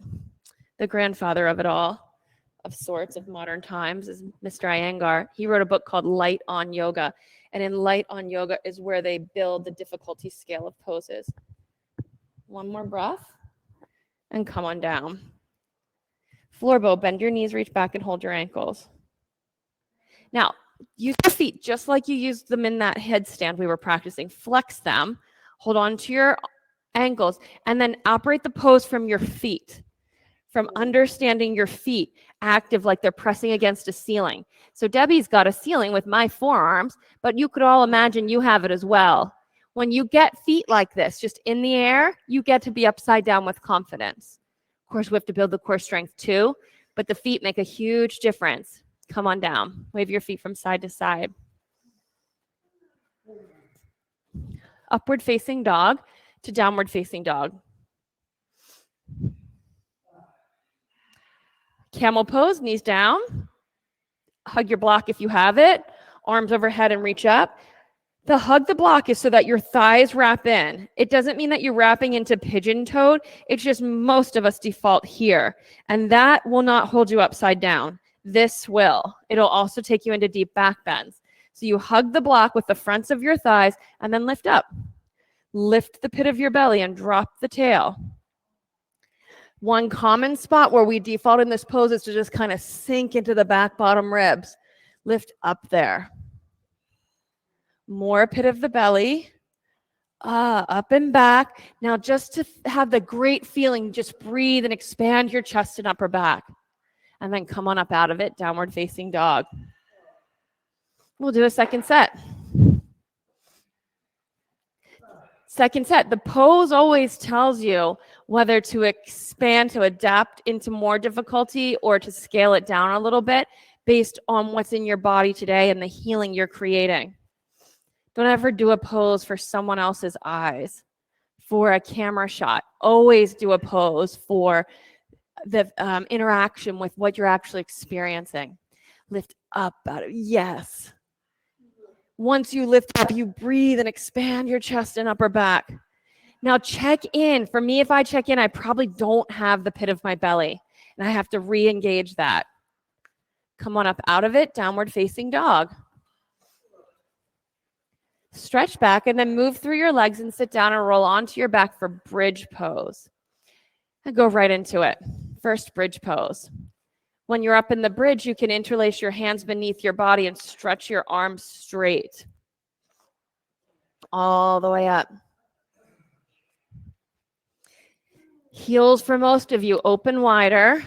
the grandfather of it all, of sorts, of modern times, is Mr. Iyengar. He wrote a book called Light on Yoga. And in Light on Yoga is where they build the difficulty scale of poses. One more breath. And come on down. Floor bow, bend your knees, reach back, and hold your ankles. Now, use your feet just like you used them in that headstand we were practicing. Flex them, hold on to your ankles, and then operate the pose from your feet, from understanding your feet active like they're pressing against a ceiling. So Debbie's got a ceiling with my forearms, but you could all imagine you have it as well. When you get feet like this, just in the air, you get to be upside down with confidence. Of course, we have to build the core strength too, but the feet make a huge difference. Come on down. Wave your feet from side to side. Upward facing dog to downward facing dog. Camel pose, knees down. Hug your block if you have it. Arms overhead and reach up. The hug the block is so that your thighs wrap in. It doesn't mean that you're wrapping into pigeon-toed. It's just most of us default here. And that will not hold you upside down. This will. It'll also take you into deep back bends. So you hug the block with the fronts of your thighs and then lift up. Lift the pit of your belly and drop the tail. One common spot where we default in this pose is to just kind of sink into the back bottom ribs. Lift up there. More pit of the belly. Up and back. Now just to have the great feeling, just breathe and expand your chest and upper back. And then come on up out of it, downward facing dog. We'll do a second set. Second set, the pose always tells you whether to expand, to adapt into more difficulty, or to scale it down a little bit based on what's in your body today and the healing you're creating. Don't ever do a pose for someone else's eyes, for a camera shot. Always do a pose for the interaction with what you're actually experiencing. Lift up out of, yes. Once you lift up, you breathe and expand your chest and upper back. Now check in. For me, if I check in, I probably don't have the pit of my belly, and I have to re-engage that. Come on up out of it, downward facing dog. Stretch back and then move through your legs and sit down and roll onto your back for bridge pose. And go right into it. First bridge pose. When you're up in the bridge, you can interlace your hands beneath your body and stretch your arms straight. All the way up. Heels for most of you, open wider.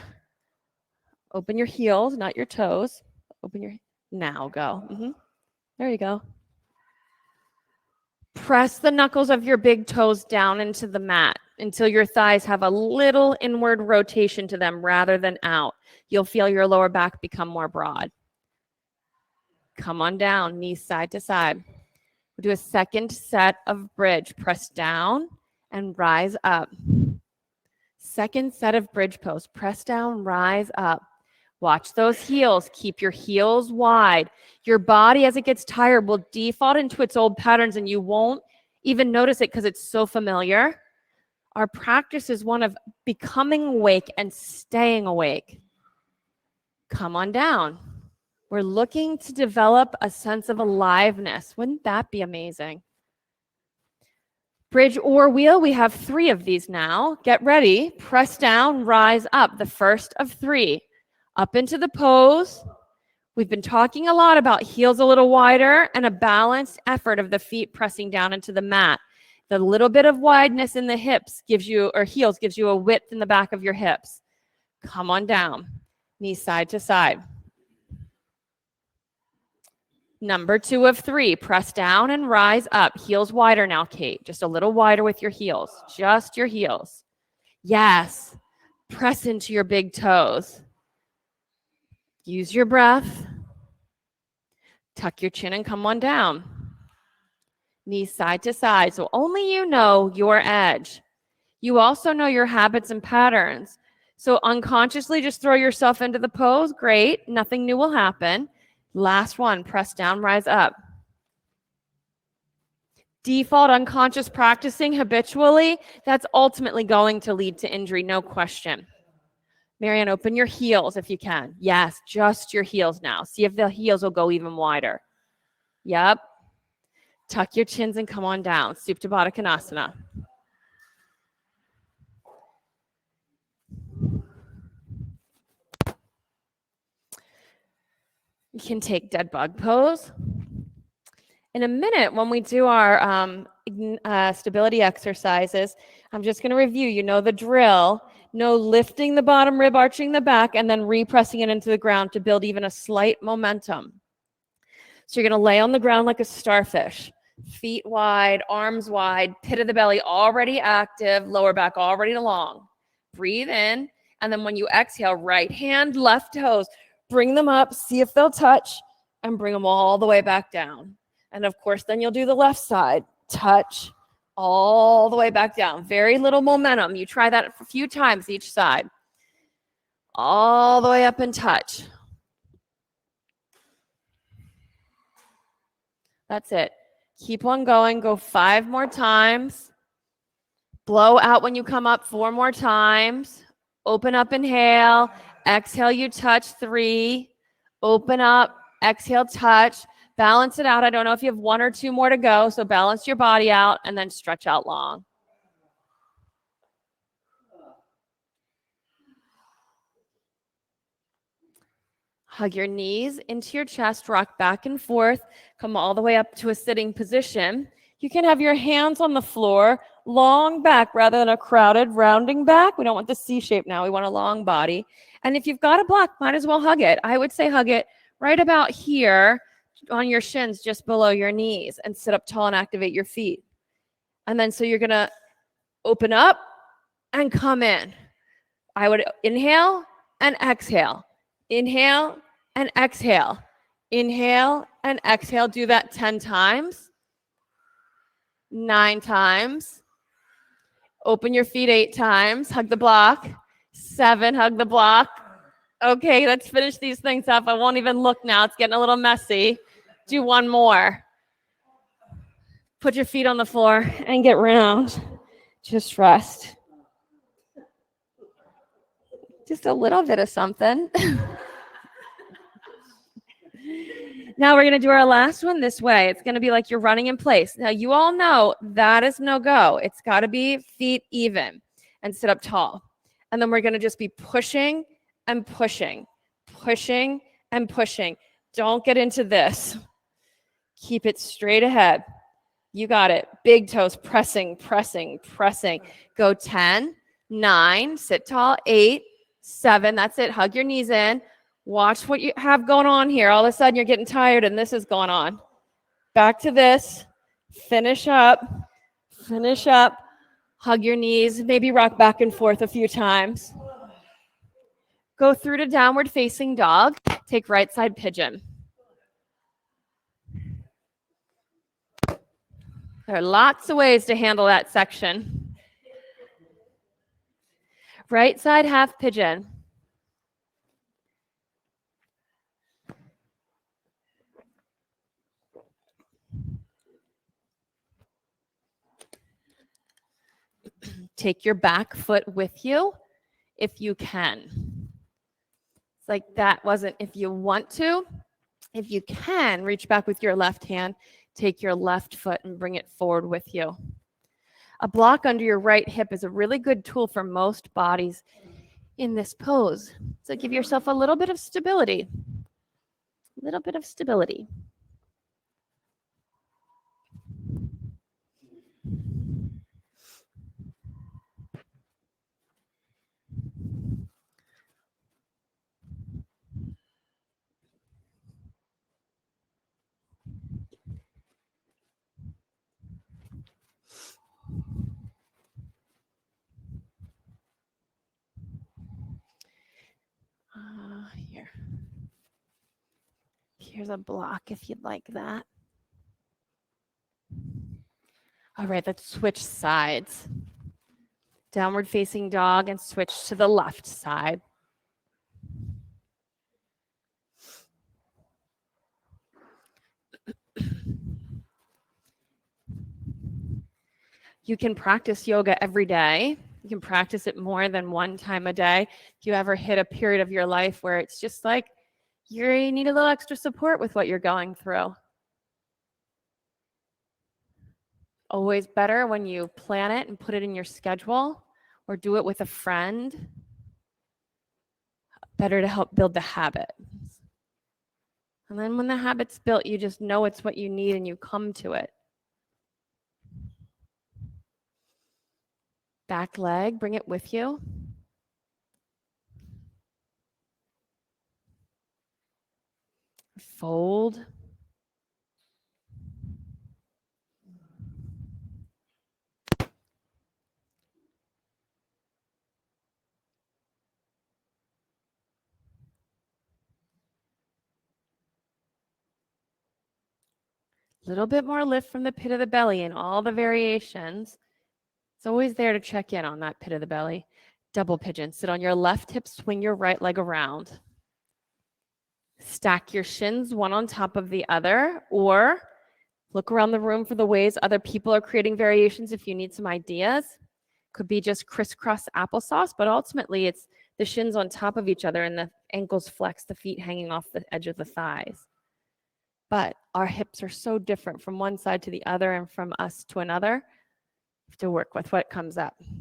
Open your heels, not your toes. Open your, now go. There you go. Press the knuckles of your big toes down into the mat until your thighs have a little inward rotation to them rather than out. You'll feel your lower back become more broad. Come on down, knees side to side. We'll do a second set of bridge. Press down and rise up. Second set of bridge pose. Press down, rise up. Watch those heels. Keep your heels wide. Your body, as it gets tired, will default into its old patterns, and you won't even notice it because it's so familiar. Our practice is one of becoming awake and staying awake. Come on down. We're looking to develop a sense of aliveness. Wouldn't that be amazing? Bridge or wheel, we have 3 of these now. Get ready. Press down, rise up. The first of 3. Up into the pose. We've been talking a lot about heels a little wider and a balanced effort of the feet pressing down into the mat. The little bit of wideness in the hips gives you, or heels gives you a width in the back of your hips. Come on down. Knees side to side. Number 2 of 3. Press down and rise up. Heels wider now, Kate. Just a little wider with your heels. Just your heels. Yes. Press into your big toes. Use your breath. Tuck your chin and come on down. Knees side to side. So only you know your edge. You also know your habits and patterns. So unconsciously just throw yourself into the pose. Great. Nothing new will happen. Last one, press down, rise up. Default unconscious practicing habitually, that's ultimately going to lead to injury, no question. Marianne, open your heels if you can. Yes, just your heels now. See if the heels will go even wider. Yep. Tuck your chins and come on down. Supta Baddha Konasana. You can take dead bug pose. In a minute, when we do our stability exercises, I'm just going to review. You know the drill. No lifting the bottom rib, arching the back, and then repressing it into the ground to build even a slight momentum. So you're going to lay on the ground like a starfish. Feet wide, arms wide, pit of the belly already active, lower back already long. Breathe in, and then when you exhale, right hand, left toes, bring them up, see if they'll touch, and bring them all the way back down. And of course, then you'll do the left side, touch, all the way back down. Very little momentum. You try that a few times each side. All the way up and touch. That's it. Keep on going. Go 5 more times. Blow out when you come up 4 more times. Open up, inhale. Exhale, you touch 3. Open up, exhale, touch. Balance it out. I don't know if you have 1 or 2 more to go, so balance your body out and then stretch out long. Hug your knees into your chest, rock back and forth, come all the way up to a sitting position. You can have your hands on the floor, long back rather than a crowded rounding back. We don't want the C shape now. We want a long body. And if you've got a block, might as well hug it. I would say hug it right about here on your shins, just below your knees, and sit up tall and activate your feet. And then so you're going to open up and come in. I would inhale and exhale. Inhale and exhale. Inhale and exhale. Do that 10 times. 9 times. Open your feet 8 times. Hug the block. 7, hug the block. Okay, let's finish these things up. I won't even look now. It's getting a little messy. Do 1 more. Put your feet on the floor and get round. Just rest. Just a little bit of something. Now we're going to do our last one this way. It's going to be like you're running in place. Now you all know that is no go. It's got to be feet even and sit up tall. And then we're going to just be pushing and pushing, pushing and pushing. Don't get into this. Keep it straight ahead. You got it. Big toes, pressing, pressing, pressing. Go 10, 9, sit tall, 8, 7. That's it. Hug your knees in. Watch what you have going on here. All of a sudden, you're getting tired, and this is going on. Back to this. Finish up. Finish up. Hug your knees. Maybe rock back and forth a few times. Go through to downward facing dog. Take right side pigeon. There are lots of ways to handle that section. Right side half pigeon. Take your back foot with you if you can. It's like that wasn't if you want to. If you can, reach back with your left hand. Take your left foot and bring it forward with you. A block under your right hip is a really good tool for most bodies in this pose. So give yourself a little bit of stability. A little bit of stability. Here. Here's a block if you'd like that. All right, let's switch sides. Downward facing dog and switch to the left side. You can practice yoga every day. You can practice it more than one time a day. If you ever hit a period of your life where it's just like you need a little extra support with what you're going through. Always better when you plan it and put it in your schedule or do it with a friend. Better to help build the habit. And then when the habit's built, you just know it's what you need and you come to it. Back leg, bring it with you. Fold. A little bit more lift from the pit of the belly in all the variations. It's always there to check in on that pit of the belly. Double pigeon. Sit on your left hip, swing your right leg around. Stack your shins one on top of the other, or look around the room for the ways other people are creating variations if you need some ideas. Could be just crisscross applesauce, but ultimately it's the shins on top of each other and the ankles flex, the feet hanging off the edge of the thighs. But our hips are so different from one side to the other and from us to another. You have to work with what comes up. You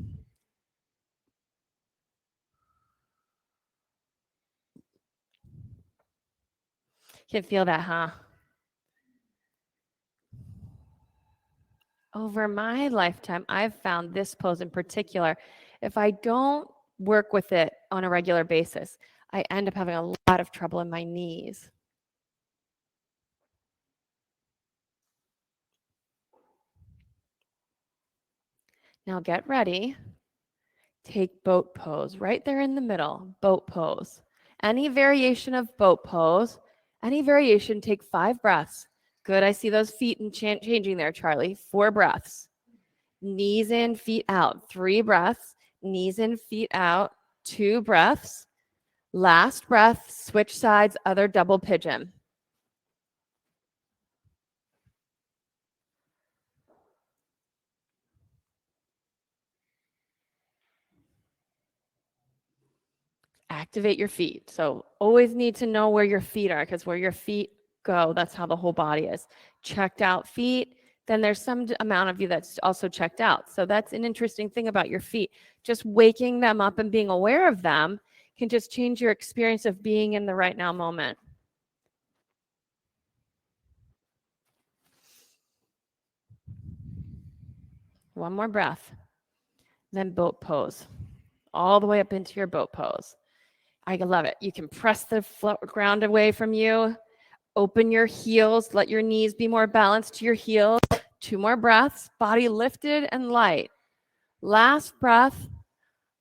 can feel that, huh? Over my lifetime, I've found this pose in particular, if I don't work with it on a regular basis, I end up having a lot of trouble in my knees. Now get ready. Take boat pose right there in the middle, boat pose. Any variation of boat pose, any variation, take 5 breaths. Good, I see those feet changing there, Charlie. 4 breaths. Knees in, feet out. 3 breaths. Knees in, feet out. 2 breaths. Last breath, switch sides, other double pigeon. Activate your feet. So always need to know where your feet are, because where your feet go, that's how the whole body is. Checked out feet, then there's some amount of you that's also checked out. So that's an interesting thing about your feet. Just waking them up and being aware of them can just change your experience of being in the right now moment. One more breath. Then boat pose. All the way up into your boat pose. I love it. You can press the ground away from you. Open your heels. Let your knees be more balanced to your heels. 2 more breaths. Body lifted and light. Last breath.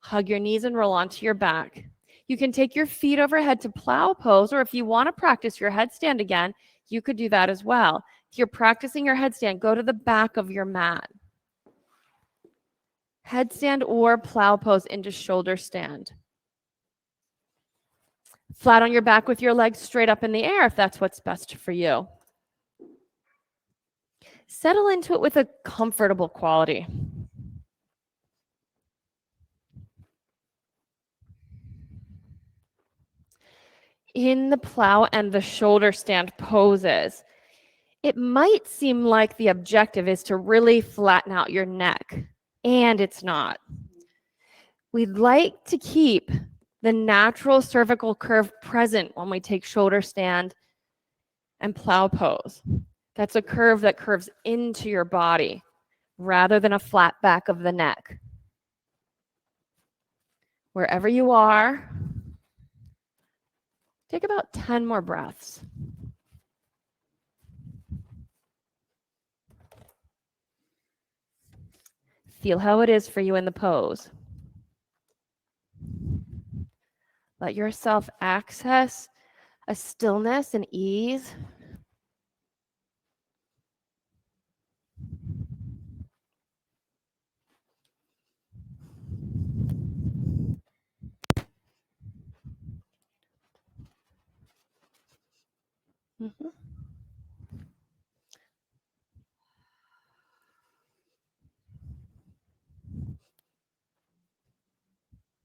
Hug your knees and roll onto your back. You can take your feet overhead to plow pose, or if you want to practice your headstand again, you could do that as well. If you're practicing your headstand, go to the back of your mat. Headstand or plow pose into shoulder stand. Flat on your back with your legs straight up in the air if that's what's best for you. Settle into it with a comfortable quality. In the plow and the shoulder stand poses, it might seem like the objective is to really flatten out your neck, and it's not. We'd like to keep the natural cervical curve present when we take shoulder stand and plow pose. That's a curve that curves into your body rather than a flat back of the neck. Wherever you are, take about 10 more breaths. Feel how it is for you in the pose. Let yourself access a stillness and ease. Mm-hmm.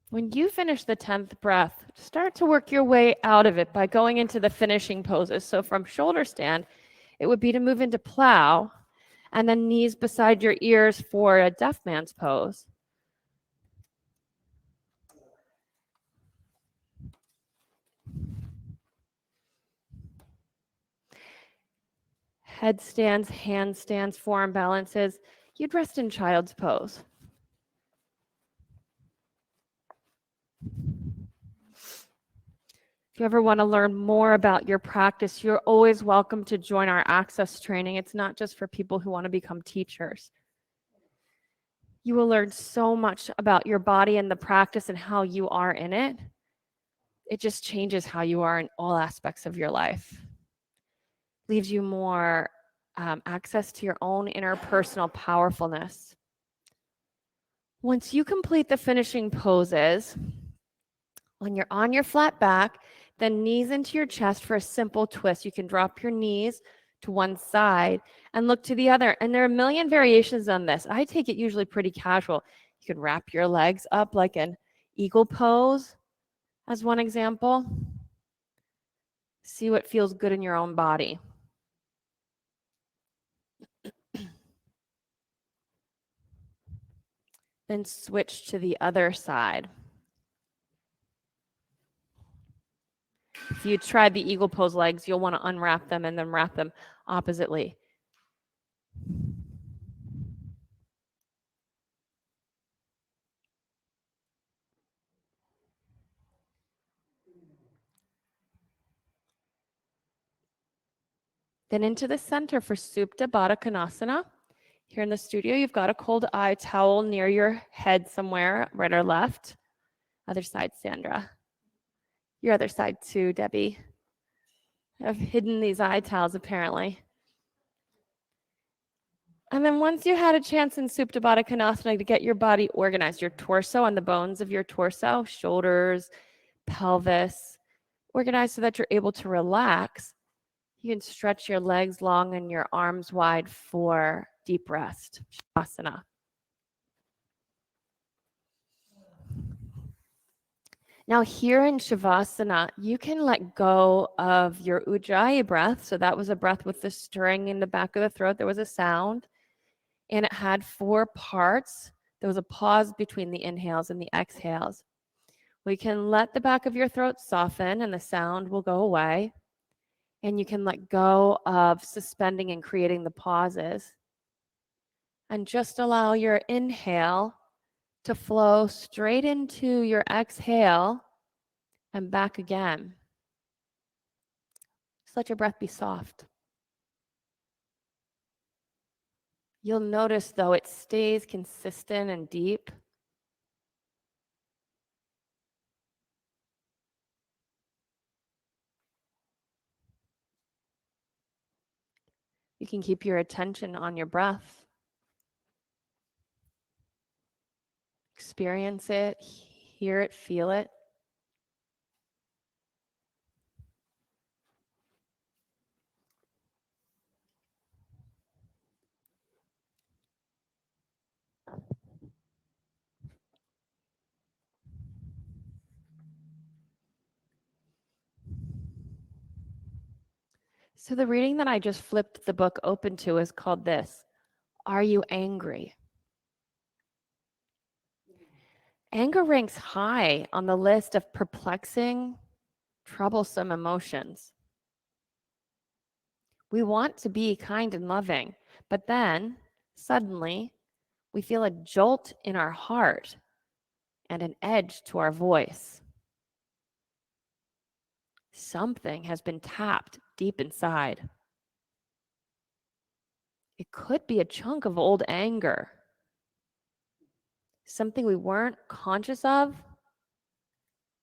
When you finish the 10th breath, start to work your way out of it by going into the finishing poses. So from shoulder stand, it would be to move into plow and then knees beside your ears for a deaf man's pose. Headstands, handstands, forearm balances. You'd rest in child's pose. If you ever want to learn more about your practice, you're always welcome to join our access training. It's not just for people who want to become teachers. You will learn so much about your body and the practice and how you are in it. It just changes how you are in all aspects of your life. Leaves you more access to your own interpersonal powerfulness. Once you complete the finishing poses, when you're on your flat back, then knees into your chest for a simple twist. You can drop your knees to one side and look to the other. And there are a million variations on this. I take it usually pretty casual. You can wrap your legs up like an eagle pose as one example. See what feels good in your own body. Then switch to the other side. If you try the eagle pose legs, you'll want to unwrap them and then wrap them oppositely. Then into the center for Supta Baddha Konasana. Here in the studio, you've got a cold eye towel near your head somewhere, right or left. Other side, Sandra. Your other side too, Debbie. I've hidden these eye towels apparently. And then once you had a chance in Supta Baddha Konasana to get your body organized, your torso and the bones of your torso, shoulders, pelvis, organized so that you're able to relax, you can stretch your legs long and your arms wide for deep rest, Shavasana. Now here in Shavasana, you can let go of your Ujjayi breath. So that was a breath with the stirring in the back of the throat. There was a sound and it had 4 parts. There was a pause between the inhales and the exhales. We can let the back of your throat soften and the sound will go away. And you can let go of suspending and creating the pauses. And just allow your inhale to flow straight into your exhale and back again. Just let your breath be soft. You'll notice, though, it stays consistent and deep. You can keep your attention on your breath. Experience it, hear it, feel it. So the reading that I just flipped the book open to is called this: Are you angry? Anger ranks high on the list of perplexing, troublesome emotions. We want to be kind and loving, but then suddenly we feel a jolt in our heart and an edge to our voice. Something has been tapped deep inside. It could be a chunk of old anger, something we weren't conscious of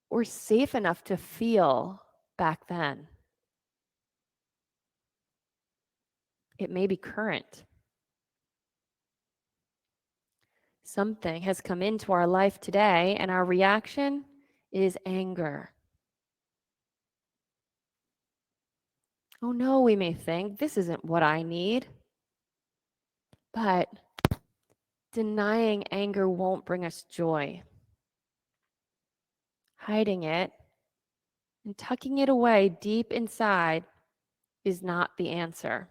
or safe enough to feel back then. It may be current. Something has come into our life today, and our reaction is anger. Oh no, we may think, this isn't what I need. But denying anger won't bring us joy. Hiding it and tucking it away deep inside is not the answer.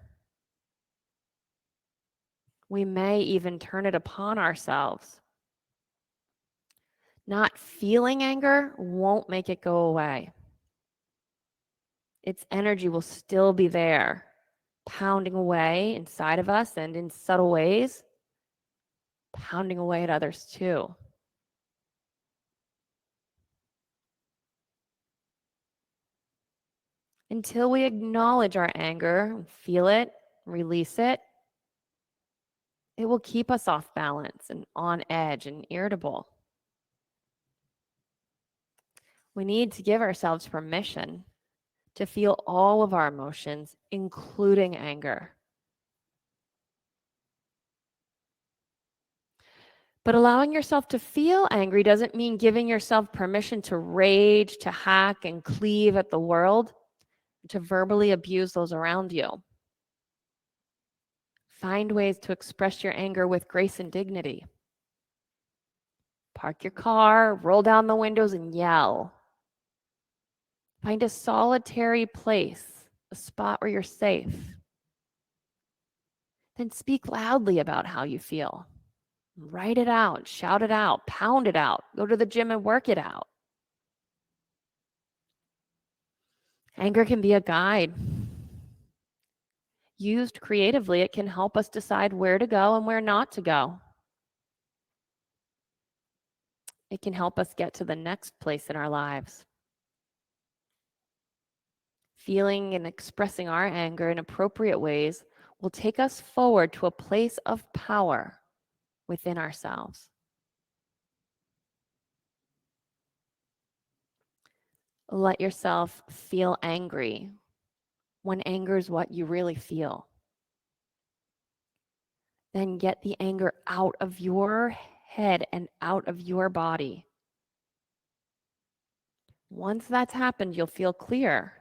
We may even turn it upon ourselves. Not feeling anger won't make it go away. Its energy will still be there, pounding away inside of us and in subtle ways, pounding away at others too. Until we acknowledge our anger, feel it, release it, it will keep us off balance and on edge and irritable. We need to give ourselves permission to feel all of our emotions, including anger. But allowing yourself to feel angry doesn't mean giving yourself permission to rage, to hack and cleave at the world, to verbally abuse those around you. Find ways to express your anger with grace and dignity. Park your car, roll down the windows, and yell. Find a solitary place, a spot where you're safe. Then speak loudly about how you feel. Write it out, shout it out, pound it out, go to the gym and work it out. Anger can be a guide. Used creatively, it can help us decide where to go and where not to go. It can help us get to the next place in our lives. Feeling and expressing our anger in appropriate ways will take us forward to a place of power within ourselves. Let yourself feel angry when anger is what you really feel. Then get the anger out of your head and out of your body. Once that's happened, you'll feel clear.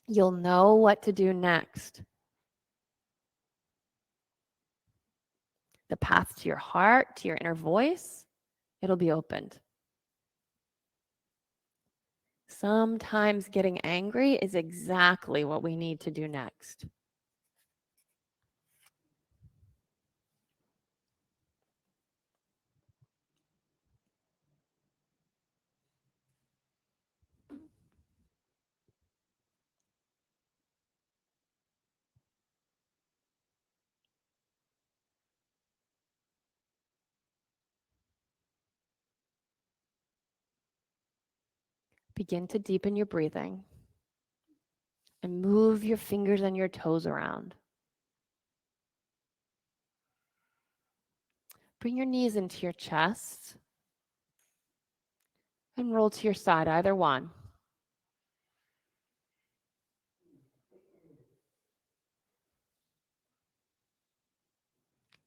You'll know what to do next. The path to your heart, to your inner voice, it'll be opened. Sometimes getting angry is exactly what we need to do next. Begin to deepen your breathing and move your fingers and your toes around. Bring your knees into your chest and roll to your side, either one.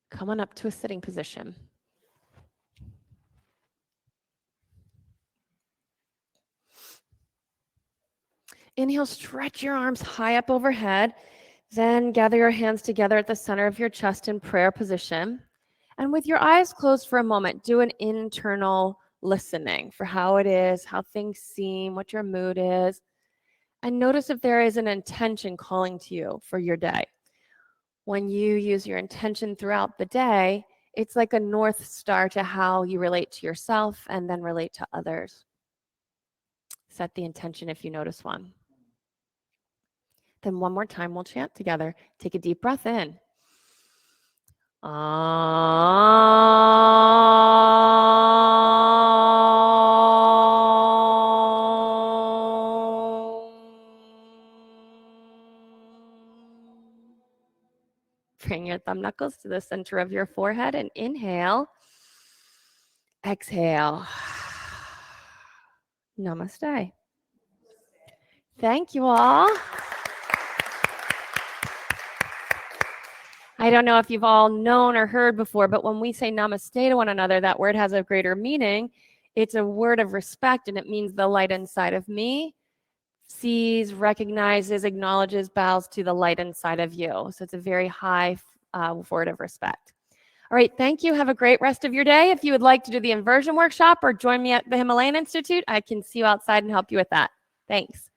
Come on up to a sitting position. Inhale, stretch your arms high up overhead. Then gather your hands together at the center of your chest in prayer position. And with your eyes closed for a moment, do an internal listening for how it is, how things seem, what your mood is. And notice if there is an intention calling to you for your day. When you use your intention throughout the day, it's like a North Star to how you relate to yourself and then relate to others. Set the intention if you notice one. Then one more time, we'll chant together. Take a deep breath in. Bring your thumb knuckles to the center of your forehead and inhale. Exhale. Namaste. Thank you all. I don't know if you've all known or heard before, but when we say namaste to one another, that word has a greater meaning. It's a word of respect, and it means the light inside of me sees, recognizes, acknowledges, bows to the light inside of you. So it's a very high word of respect. All right, thank you. Have a great rest of your day. If you would like to do the inversion workshop or join me at the Himalayan Institute, I can see you outside and help you with that. Thanks.